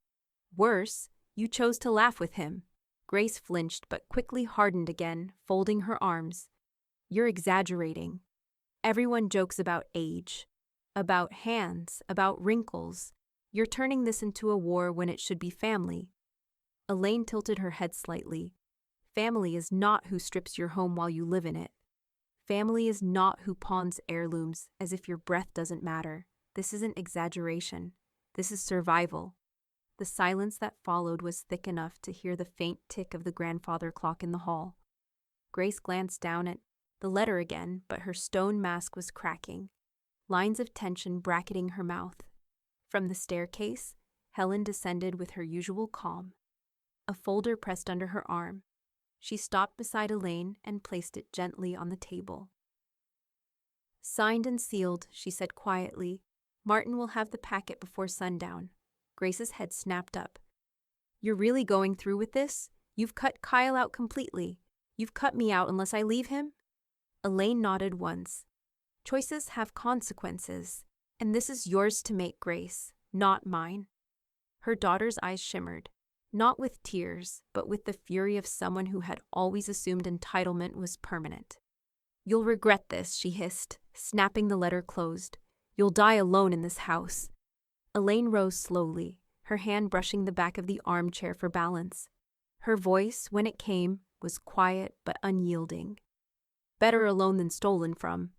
Worse, you chose to laugh with him." Grace flinched but quickly hardened again, folding her arms. "You're exaggerating. Everyone jokes about age, about hands, about wrinkles. You're turning this into a war when it should be family." Elaine tilted her head slightly. "Family is not who strips your home while you live in it. Family is not who pawns heirlooms as if your breath doesn't matter. This isn't exaggeration. This is survival." The silence that followed was thick enough to hear the faint tick of the grandfather clock in the hall. Grace glanced down at the letter again, but her stone mask was cracking, lines of tension bracketing her mouth. From the staircase, Helen descended with her usual calm. a folder pressed under her arm. She stopped beside Elaine and placed it gently on the table. "Signed and sealed," she said quietly. "Martin will have the packet before sundown." Grace's head snapped up. "You're really going through with this? You've cut Kyle out completely. You've cut me out unless I leave him?" Elaine nodded once. "Choices have consequences, and this is yours to make, Grace, not mine." Her daughter's eyes shimmered, not with tears, but with the fury of someone who had always assumed entitlement was permanent. "You'll regret this," she hissed, snapping the letter closed. "You'll die alone in this house." Elaine rose slowly, her hand brushing the back of the armchair for balance. Her voice, when it came, was quiet but unyielding. "Better alone than stolen from."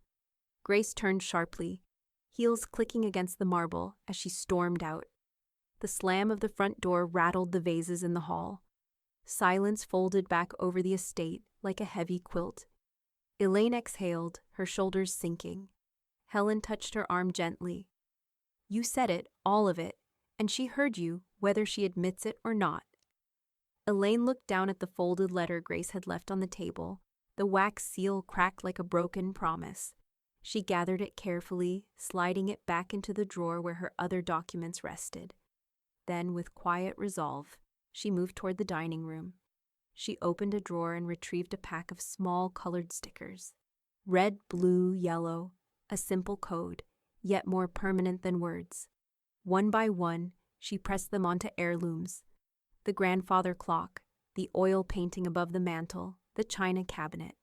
Grace turned sharply, heels clicking against the marble as she stormed out. The slam of the front door rattled the vases in the hall. Silence folded back over the estate like a heavy quilt. Elaine exhaled, her shoulders sinking. Helen touched her arm gently. "You said it, all of it, and she heard you, whether she admits it or not." Elaine looked down at the folded letter Grace had left on the table. The wax seal cracked like a broken promise. She gathered it carefully, sliding it back into the drawer where her other documents rested. Then, with quiet resolve, she moved toward the dining room. She opened a drawer and retrieved a pack of small colored stickers. Red, blue, yellow, a simple code, yet more permanent than words. One by one, she pressed them onto heirlooms. The grandfather clock, the oil painting above the mantel, the china cabinet.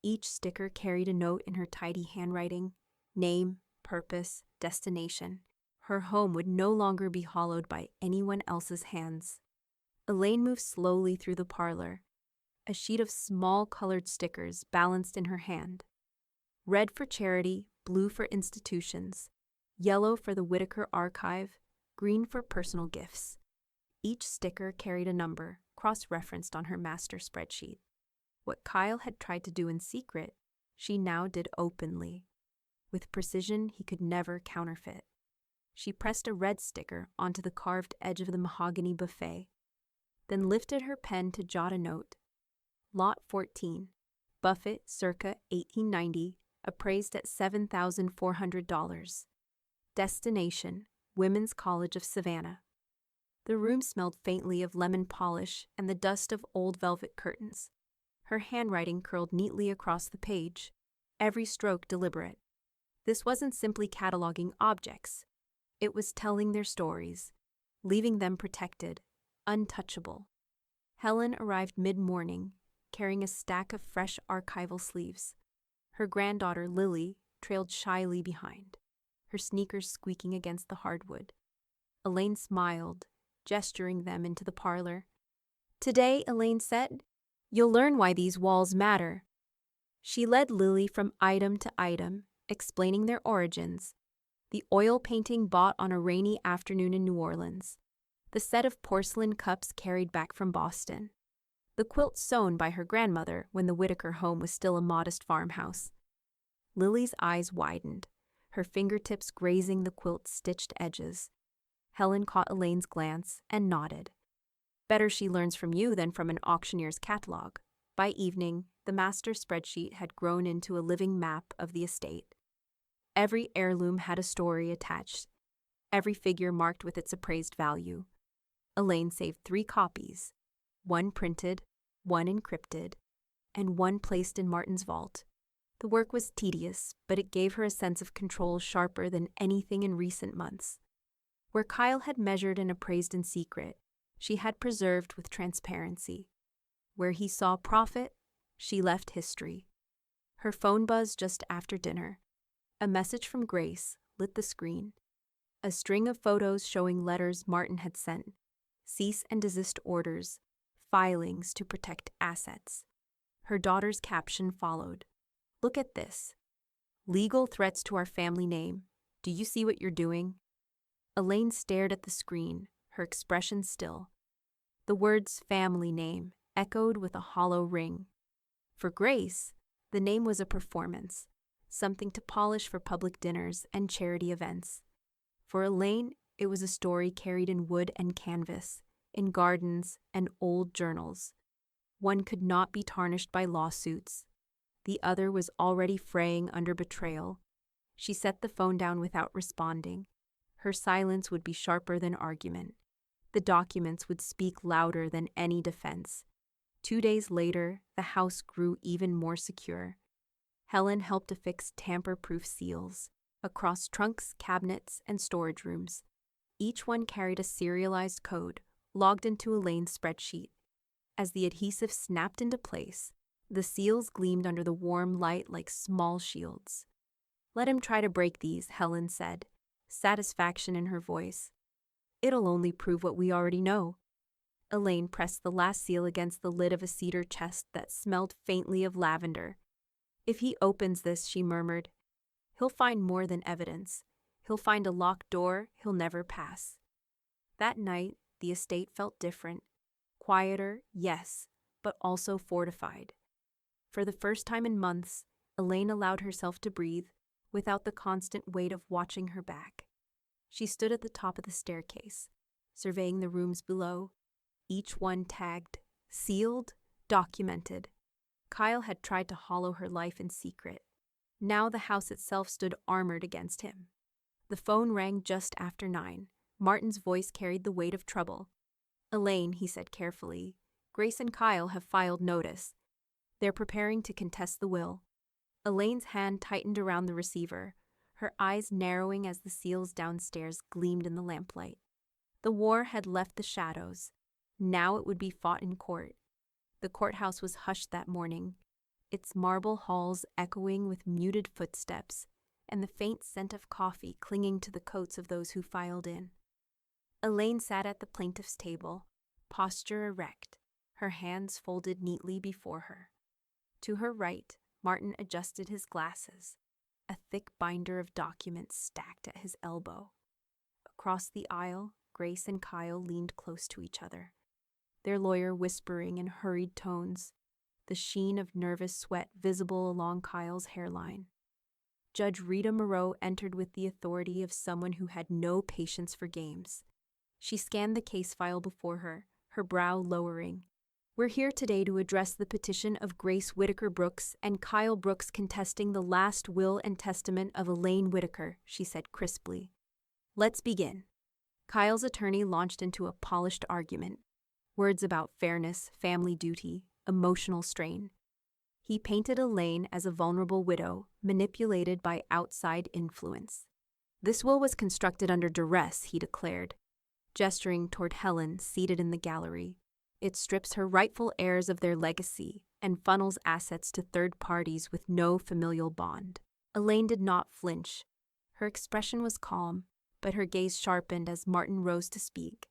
Each sticker carried a note in her tidy handwriting: name, purpose, destination. Her home would no longer be hollowed by anyone else's hands. Elaine moved slowly through the parlor, a sheet of small colored stickers balanced in her hand. Red for charity, blue for institutions, yellow for the Whitaker Archive, green for personal gifts. Each sticker carried a number, cross-referenced on her master spreadsheet. What Kyle had tried to do in secret, she now did openly, with precision he could never counterfeit. She pressed a red sticker onto the carved edge of the mahogany buffet, then lifted her pen to jot a note. Lot 14, Buffett circa 1890, appraised at $7,400. Destination, Women's College of Savannah. The room smelled faintly of lemon polish and the dust of old velvet curtains. Her handwriting curled neatly across the page, every stroke deliberate. This wasn't simply cataloging objects. It was telling their stories, leaving them protected, untouchable. Helen arrived mid-morning, carrying a stack of fresh archival sleeves. Her granddaughter, Lily, trailed shyly behind, her sneakers squeaking against the hardwood. Elaine smiled, gesturing them into the parlor. "Today," Elaine said, "you'll learn why these walls matter." She led Lily from item to item, explaining their origins. The oil painting bought on a rainy afternoon in New Orleans. The set of porcelain cups carried back from Boston. The quilt sewn by her grandmother when the Whitaker home was still a modest farmhouse. Lily's eyes widened, her fingertips grazing the quilt's stitched edges. Helen caught Elaine's glance and nodded. "Better she learns from you than from an auctioneer's catalog." By evening, the master spreadsheet had grown into a living map of the estate. Every heirloom had a story attached, every figure marked with its appraised value. Elaine saved 3 copies, one printed, one encrypted, and one placed in Martin's vault. The work was tedious, but it gave her a sense of control sharper than anything in recent months. Where Kyle had measured and appraised in secret, she had preserved with transparency. Where he saw profit, she left history. Her phone buzzed just after dinner. A message from Grace lit the screen. A string of photos showing letters Martin had sent, cease and desist orders, filings to protect assets. Her daughter's caption followed. "Look at this. Legal threats to our family name. Do you see what you're doing?" Elaine stared at the screen, her expression still. The words family name echoed with a hollow ring. For Grace, the name was a performance, something to polish for public dinners and charity events. For Elaine, it was a story carried in wood and canvas, in gardens, and old journals. One could not be tarnished by lawsuits. The other was already fraying under betrayal. She set the phone down without responding. Her silence would be sharper than argument. The documents would speak louder than any defense. 2 days later, the house grew even more secure. Helen helped affix tamper-proof seals across trunks, cabinets, and storage rooms. Each one carried a serialized code, logged into Elaine's spreadsheet. As the adhesive snapped into place, the seals gleamed under the warm light like small shields. "Let him try to break these," Helen said, satisfaction in her voice. "It'll only prove what we already know." Elaine pressed the last seal against the lid of a cedar chest that smelled faintly of lavender. "If he opens this," she murmured, "he'll find more than evidence. He'll find a locked door he'll never pass." That night, the estate felt different. Quieter, yes, but also fortified. For the first time in months, Elaine allowed herself to breathe without the constant weight of watching her back. She stood at the top of the staircase, surveying the rooms below, each one tagged, sealed, documented. Kyle had tried to hollow her life in secret. Now the house itself stood armored against him. The phone rang just after 9. Martin's voice carried the weight of trouble. "Elaine," he said carefully, "Grace and Kyle have filed notice. They're preparing to contest the will." Elaine's hand tightened around the receiver, her eyes narrowing as the seals downstairs gleamed in the lamplight. The war had left the shadows. Now it would be fought in court. The courthouse was hushed that morning, its marble halls echoing with muted footsteps, and the faint scent of coffee clinging to the coats of those who filed in. Elaine sat at the plaintiff's table, posture erect, her hands folded neatly before her. To her right, Martin adjusted his glasses, a thick binder of documents stacked at his elbow. Across the aisle, Grace and Kyle leaned close to each other, their lawyer whispering in hurried tones, the sheen of nervous sweat visible along Kyle's hairline. Judge Rita Moreau entered with the authority of someone who had no patience for games. She scanned the case file before her, her brow lowering. "We're here today to address the petition of Grace Whitaker Brooks and Kyle Brooks contesting the last will and testament of Elaine Whitaker," she said crisply. "Let's begin." Kyle's attorney launched into a polished argument, words about fairness, family duty, emotional strain. He painted Elaine as a vulnerable widow, manipulated by outside influence. "This will was constructed under duress," he declared, gesturing toward Helen seated in the gallery. "It strips her rightful heirs of their legacy and funnels assets to third parties with no familial bond." Elaine did not flinch. Her expression was calm, but her gaze sharpened as Martin rose to speak.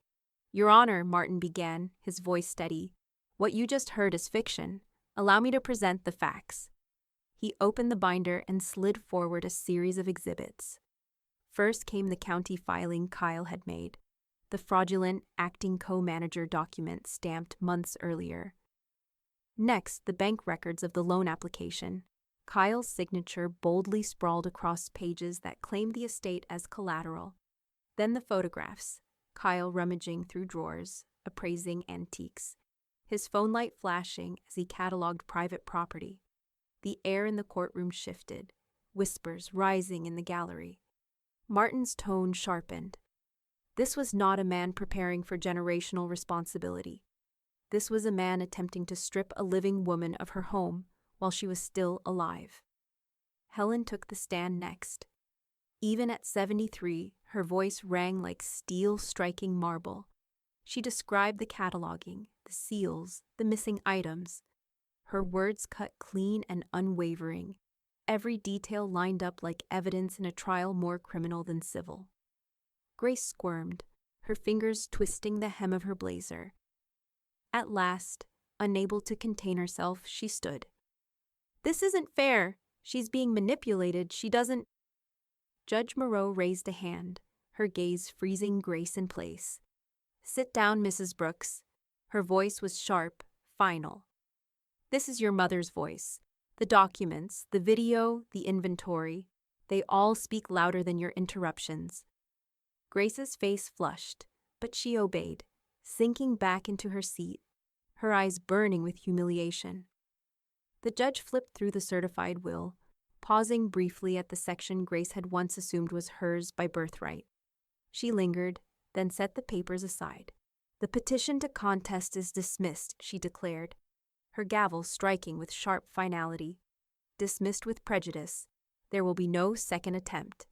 "Your Honor," Martin began, his voice steady, "what you just heard is fiction. Allow me to present the facts." He opened the binder and slid forward a series of exhibits. First came the county filing Kyle had made, the fraudulent acting co-manager document stamped months earlier. Next, the bank records of the loan application. Kyle's signature boldly sprawled across pages that claimed the estate as collateral. Then the photographs, Kyle rummaging through drawers, appraising antiques, his phone light flashing as he cataloged private property. The air in the courtroom shifted, whispers rising in the gallery. Martin's tone sharpened. This was not a man preparing for generational responsibility. This was a man attempting to strip a living woman of her home while she was still alive. Helen took the stand next. Even at 73, her voice rang like steel striking marble. She described the cataloging, the seals, the missing items. Her words cut clean and unwavering, every detail lined up like evidence in a trial more criminal than civil. Grace squirmed, her fingers twisting the hem of her blazer. At last, unable to contain herself, she stood. "This isn't fair. She's being manipulated. She doesn't—" Judge Moreau raised a hand, her gaze freezing Grace in place. "Sit down, Mrs. Brooks." Her voice was sharp, final. "This is your mother's voice. The documents, the video, the inventory, they all speak louder than your interruptions." Grace's face flushed, but she obeyed. sinking back into her seat, her eyes burning with humiliation. The judge flipped through the certified will, pausing briefly at the section Grace had once assumed was hers by birthright. She lingered, then set the papers aside. "The petition to contest is dismissed," she declared, her gavel striking with sharp finality. "Dismissed with prejudice. There will be no second attempt."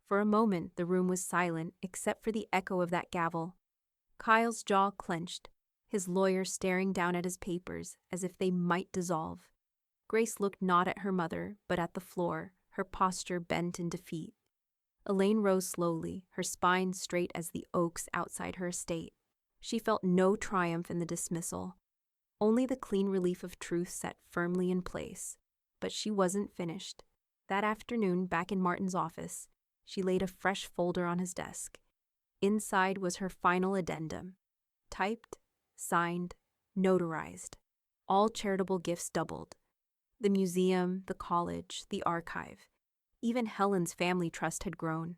For a moment, the room was silent except for the echo of that gavel. Kyle's jaw clenched, his lawyer staring down at his papers as if they might dissolve. Grace looked not at her mother, but at the floor, her posture bent in defeat. Elaine rose slowly, her spine straight as the oaks outside her estate. She felt no triumph in the dismissal, only the clean relief of truth set firmly in place. But she wasn't finished. That afternoon, back in Martin's office, she laid a fresh folder on his desk. Inside was her final addendum. Typed, signed, notarized. All charitable gifts doubled. The museum, the college, the archive. Even Helen's family trust had grown.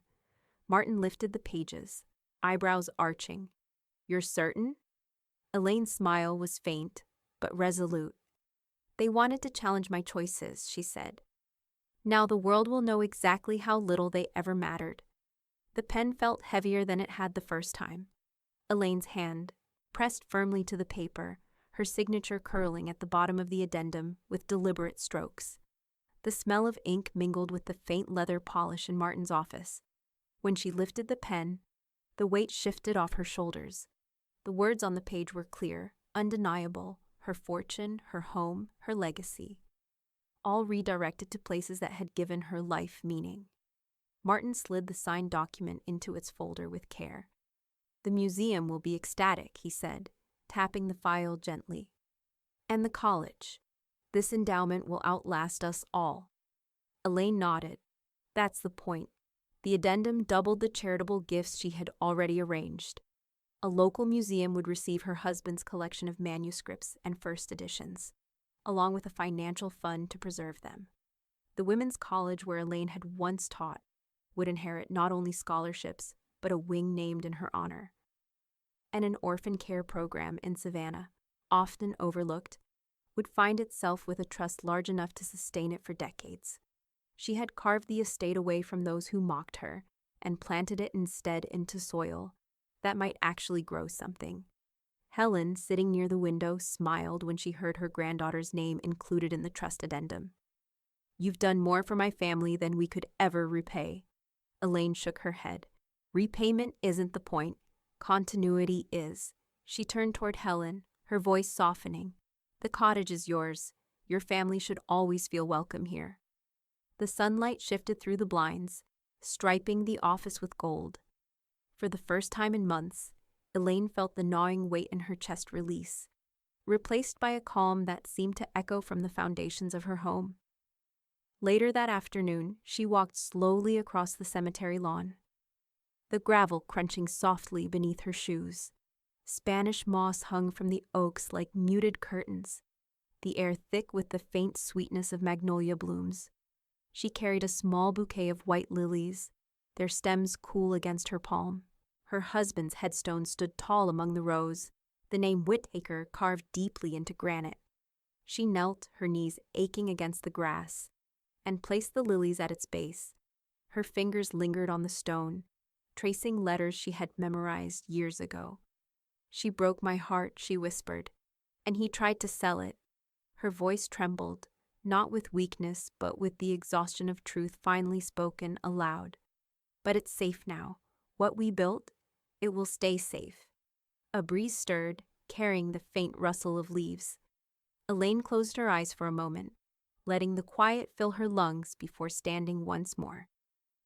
Martin lifted the pages, eyebrows arching. "You're certain?" Elaine's smile was faint, but resolute. "They wanted to challenge my choices," she said. "Now the world will know exactly how little they ever mattered." The pen felt heavier than it had the first time. Elaine's hand, pressed firmly to the paper, her signature curling at the bottom of the addendum with deliberate strokes. The smell of ink mingled with the faint leather polish in Martin's office. When she lifted the pen, the weight shifted off her shoulders. The words on the page were clear, undeniable: her fortune, her home, her legacy. All redirected to places that had given her life meaning. Martin slid the signed document into its folder with care. "The museum will be ecstatic," he said, tapping the file gently. "And the college. This endowment will outlast us all." Elaine nodded. "That's the point." The addendum doubled the charitable gifts she had already arranged. A local museum would receive her husband's collection of manuscripts and first editions, along with a financial fund to preserve them. The women's college where Elaine had once taught would inherit not only scholarships, but a wing named in her honor. And an orphan care program in Savannah, often overlooked, would find itself with a trust large enough to sustain it for decades. She had carved the estate away from those who mocked her and planted it instead into soil that might actually grow something. Helen, sitting near the window, smiled when she heard her granddaughter's name included in the trust addendum. "You've done more for my family than we could ever repay." Elaine shook her head. "Repayment isn't the point. Continuity is." She turned toward Helen, her voice softening. "The cottage is yours. Your family should always feel welcome here." The sunlight shifted through the blinds, striping the office with gold. For the first time in months, Elaine felt the gnawing weight in her chest release, replaced by a calm that seemed to echo from the foundations of her home. Later that afternoon, she walked slowly across the cemetery lawn, the gravel crunching softly beneath her shoes. Spanish moss hung from the oaks like muted curtains, the air thick with the faint sweetness of magnolia blooms. She carried a small bouquet of white lilies, their stems cool against her palm. Her husband's headstone stood tall among the rows, the name Whittaker carved deeply into granite. She knelt, her knees aching against the grass, and placed the lilies at its base. Her fingers lingered on the stone, tracing letters she had memorized years ago. "She broke my heart," she whispered, "and he tried to sell it." Her voice trembled, not with weakness, but with the exhaustion of truth finally spoken aloud. "But it's safe now. What we built, it will stay safe." A breeze stirred, carrying the faint rustle of leaves. Elaine closed her eyes for a moment, letting the quiet fill her lungs before standing once more.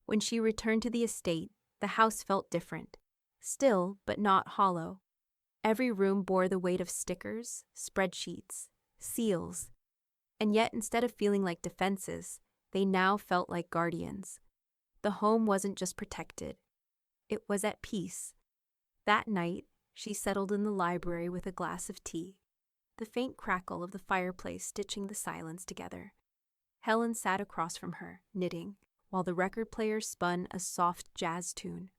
When she returned to the estate, the house felt different. Still, but not hollow. Every room bore the weight of stickers, spreadsheets, seals, and yet instead of feeling like defenses, they now felt like guardians. The home wasn't just protected, it was at peace. That night, she settled in the library with a glass of tea, the faint crackle of the fireplace stitching the silence together. Helen sat across from her, knitting, while the record player spun a soft jazz tune.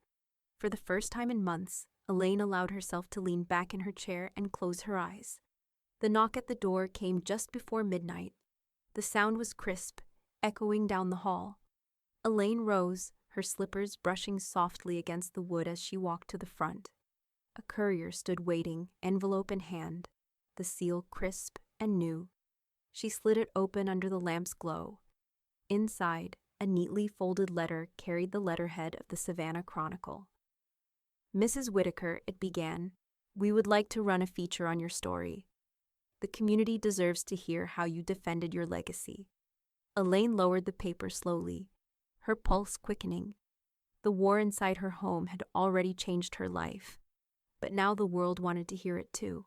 For the first time in months, Elaine allowed herself to lean back in her chair and close her eyes. The knock at the door came just before midnight. The sound was crisp, echoing down the hall. Elaine rose, her slippers brushing softly against the wood as she walked to the front. A courier stood waiting, envelope in hand, the seal crisp and new. She slid it open under the lamp's glow. Inside, a neatly folded letter carried the letterhead of the Savannah Chronicle. "Mrs. Whitaker," it began, "we would like to run a feature on your story. The community deserves to hear how you defended your legacy." Elaine lowered the paper slowly, her pulse quickening. The war inside her home had already changed her life, but now the world wanted to hear it too.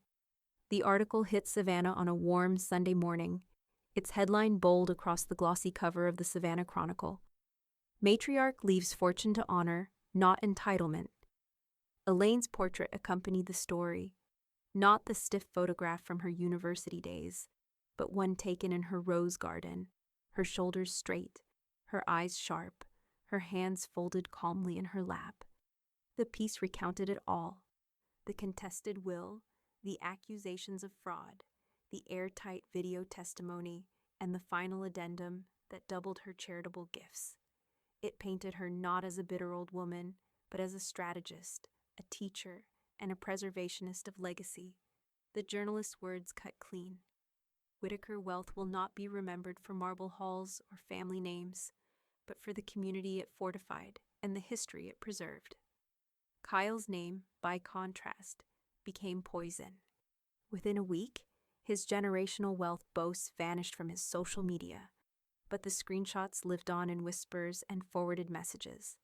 The article hit Savannah on a warm Sunday morning, its headline bold across the glossy cover of the Savannah Chronicle. "Matriarch leaves fortune to honor, not entitlement." Elaine's portrait accompanied the story, not the stiff photograph from her university days, but one taken in her rose garden, her shoulders straight, her eyes sharp, her hands folded calmly in her lap. The piece recounted it all: the contested will, the accusations of fraud, the airtight video testimony, and the final addendum that doubled her charitable gifts. It painted her not as a bitter old woman, but as a strategist, a teacher, and a preservationist of legacy. The journalist's words cut clean. Whitaker wealth will not be remembered for marble halls or family names, but for the community it fortified and the history it preserved. Kyle's name, by contrast, became poison. Within a week, his generational wealth boasts vanished from his social media, but the screenshots lived on in whispers and forwarded messages.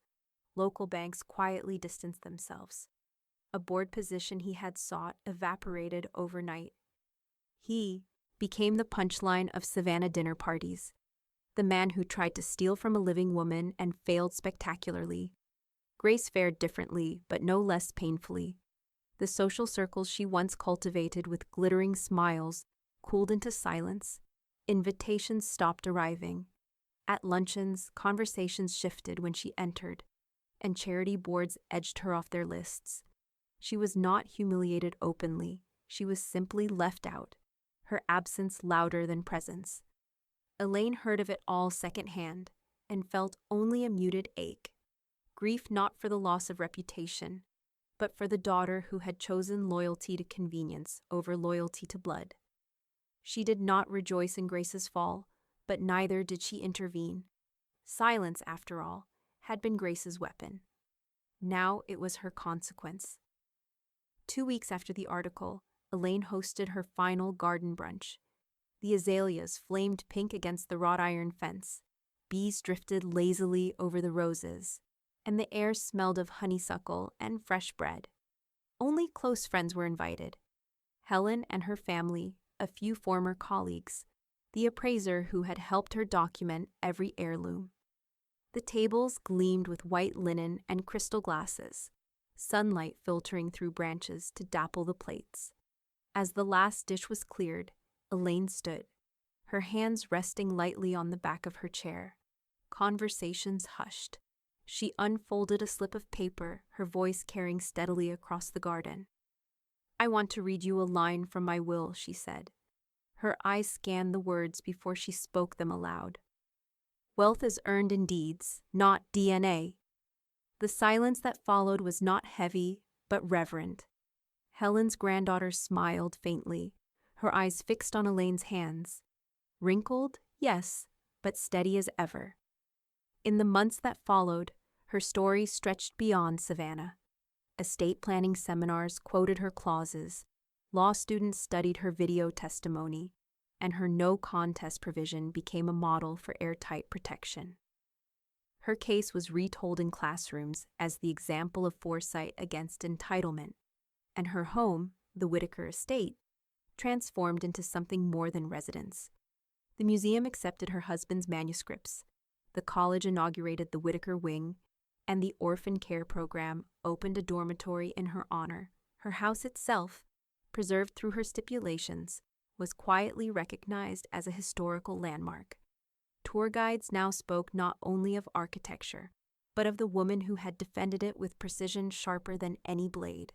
Local banks quietly distanced themselves. A board position he had sought evaporated overnight. He became the punchline of Savannah dinner parties, the man who tried to steal from a living woman and failed spectacularly. Grace fared differently, but no less painfully. The social circles she once cultivated with glittering smiles cooled into silence. Invitations stopped arriving. At luncheons, conversations shifted when she entered, and charity boards edged her off their lists. She was not humiliated openly. She was simply left out, her absence louder than presence. Elaine heard of it all secondhand and felt only a muted ache. Grief not for the loss of reputation, but for the daughter who had chosen loyalty to convenience over loyalty to blood. She did not rejoice in Grace's fall, but neither did she intervene. Silence, after all, had been Grace's weapon. Now it was her consequence. 2 weeks after the article, Elaine hosted her final garden brunch. The azaleas flamed pink against the wrought iron fence. Bees drifted lazily over the roses, and the air smelled of honeysuckle and fresh bread. Only close friends were invited: Helen and her family, a few former colleagues, the appraiser who had helped her document every heirloom. The tables gleamed with white linen and crystal glasses, sunlight filtering through branches to dapple the plates. As the last dish was cleared, Elaine stood, her hands resting lightly on the back of her chair. Conversations hushed. She unfolded a slip of paper, her voice carrying steadily across the garden. "I want to read you a line from my will," she said. Her eyes scanned the words before she spoke them aloud. "Wealth is earned in deeds, not DNA." The silence that followed was not heavy, but reverent. Helen's granddaughter smiled faintly, her eyes fixed on Elaine's hands. Wrinkled, yes, but steady as ever. In the months that followed, her story stretched beyond Savannah. Estate planning seminars quoted her clauses, law students studied her video testimony, and her no-contest provision became a model for airtight protection. Her case was retold in classrooms as the example of foresight against entitlement, and her home, the Whitaker estate, transformed into something more than residence. The museum accepted her husband's manuscripts, the college inaugurated the Whitaker Wing, and the orphan care program opened a dormitory in her honor. Her house itself, preserved through her stipulations, was quietly recognized as a historical landmark. Tour guides now spoke not only of architecture, but of the woman who had defended it with precision sharper than any blade.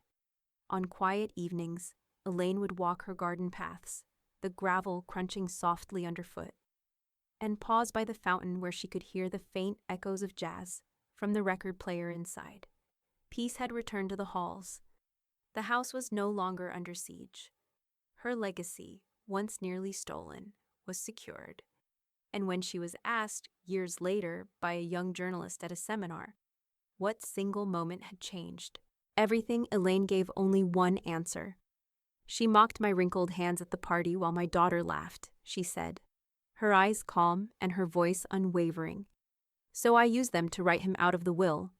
On quiet evenings, Elaine would walk her garden paths, the gravel crunching softly underfoot, and pause by the fountain where she could hear the faint echoes of jazz from the record player inside. Peace had returned to the halls. The house was no longer under siege. Her legacy, once nearly stolen, was secured. And when she was asked, years later, by a young journalist at a seminar, what single moment had changed, everything, Elaine gave only one answer. She mocked my wrinkled hands at the party while my daughter laughed, she said, her eyes calm and her voice unwavering. So I used them to write him out of the will,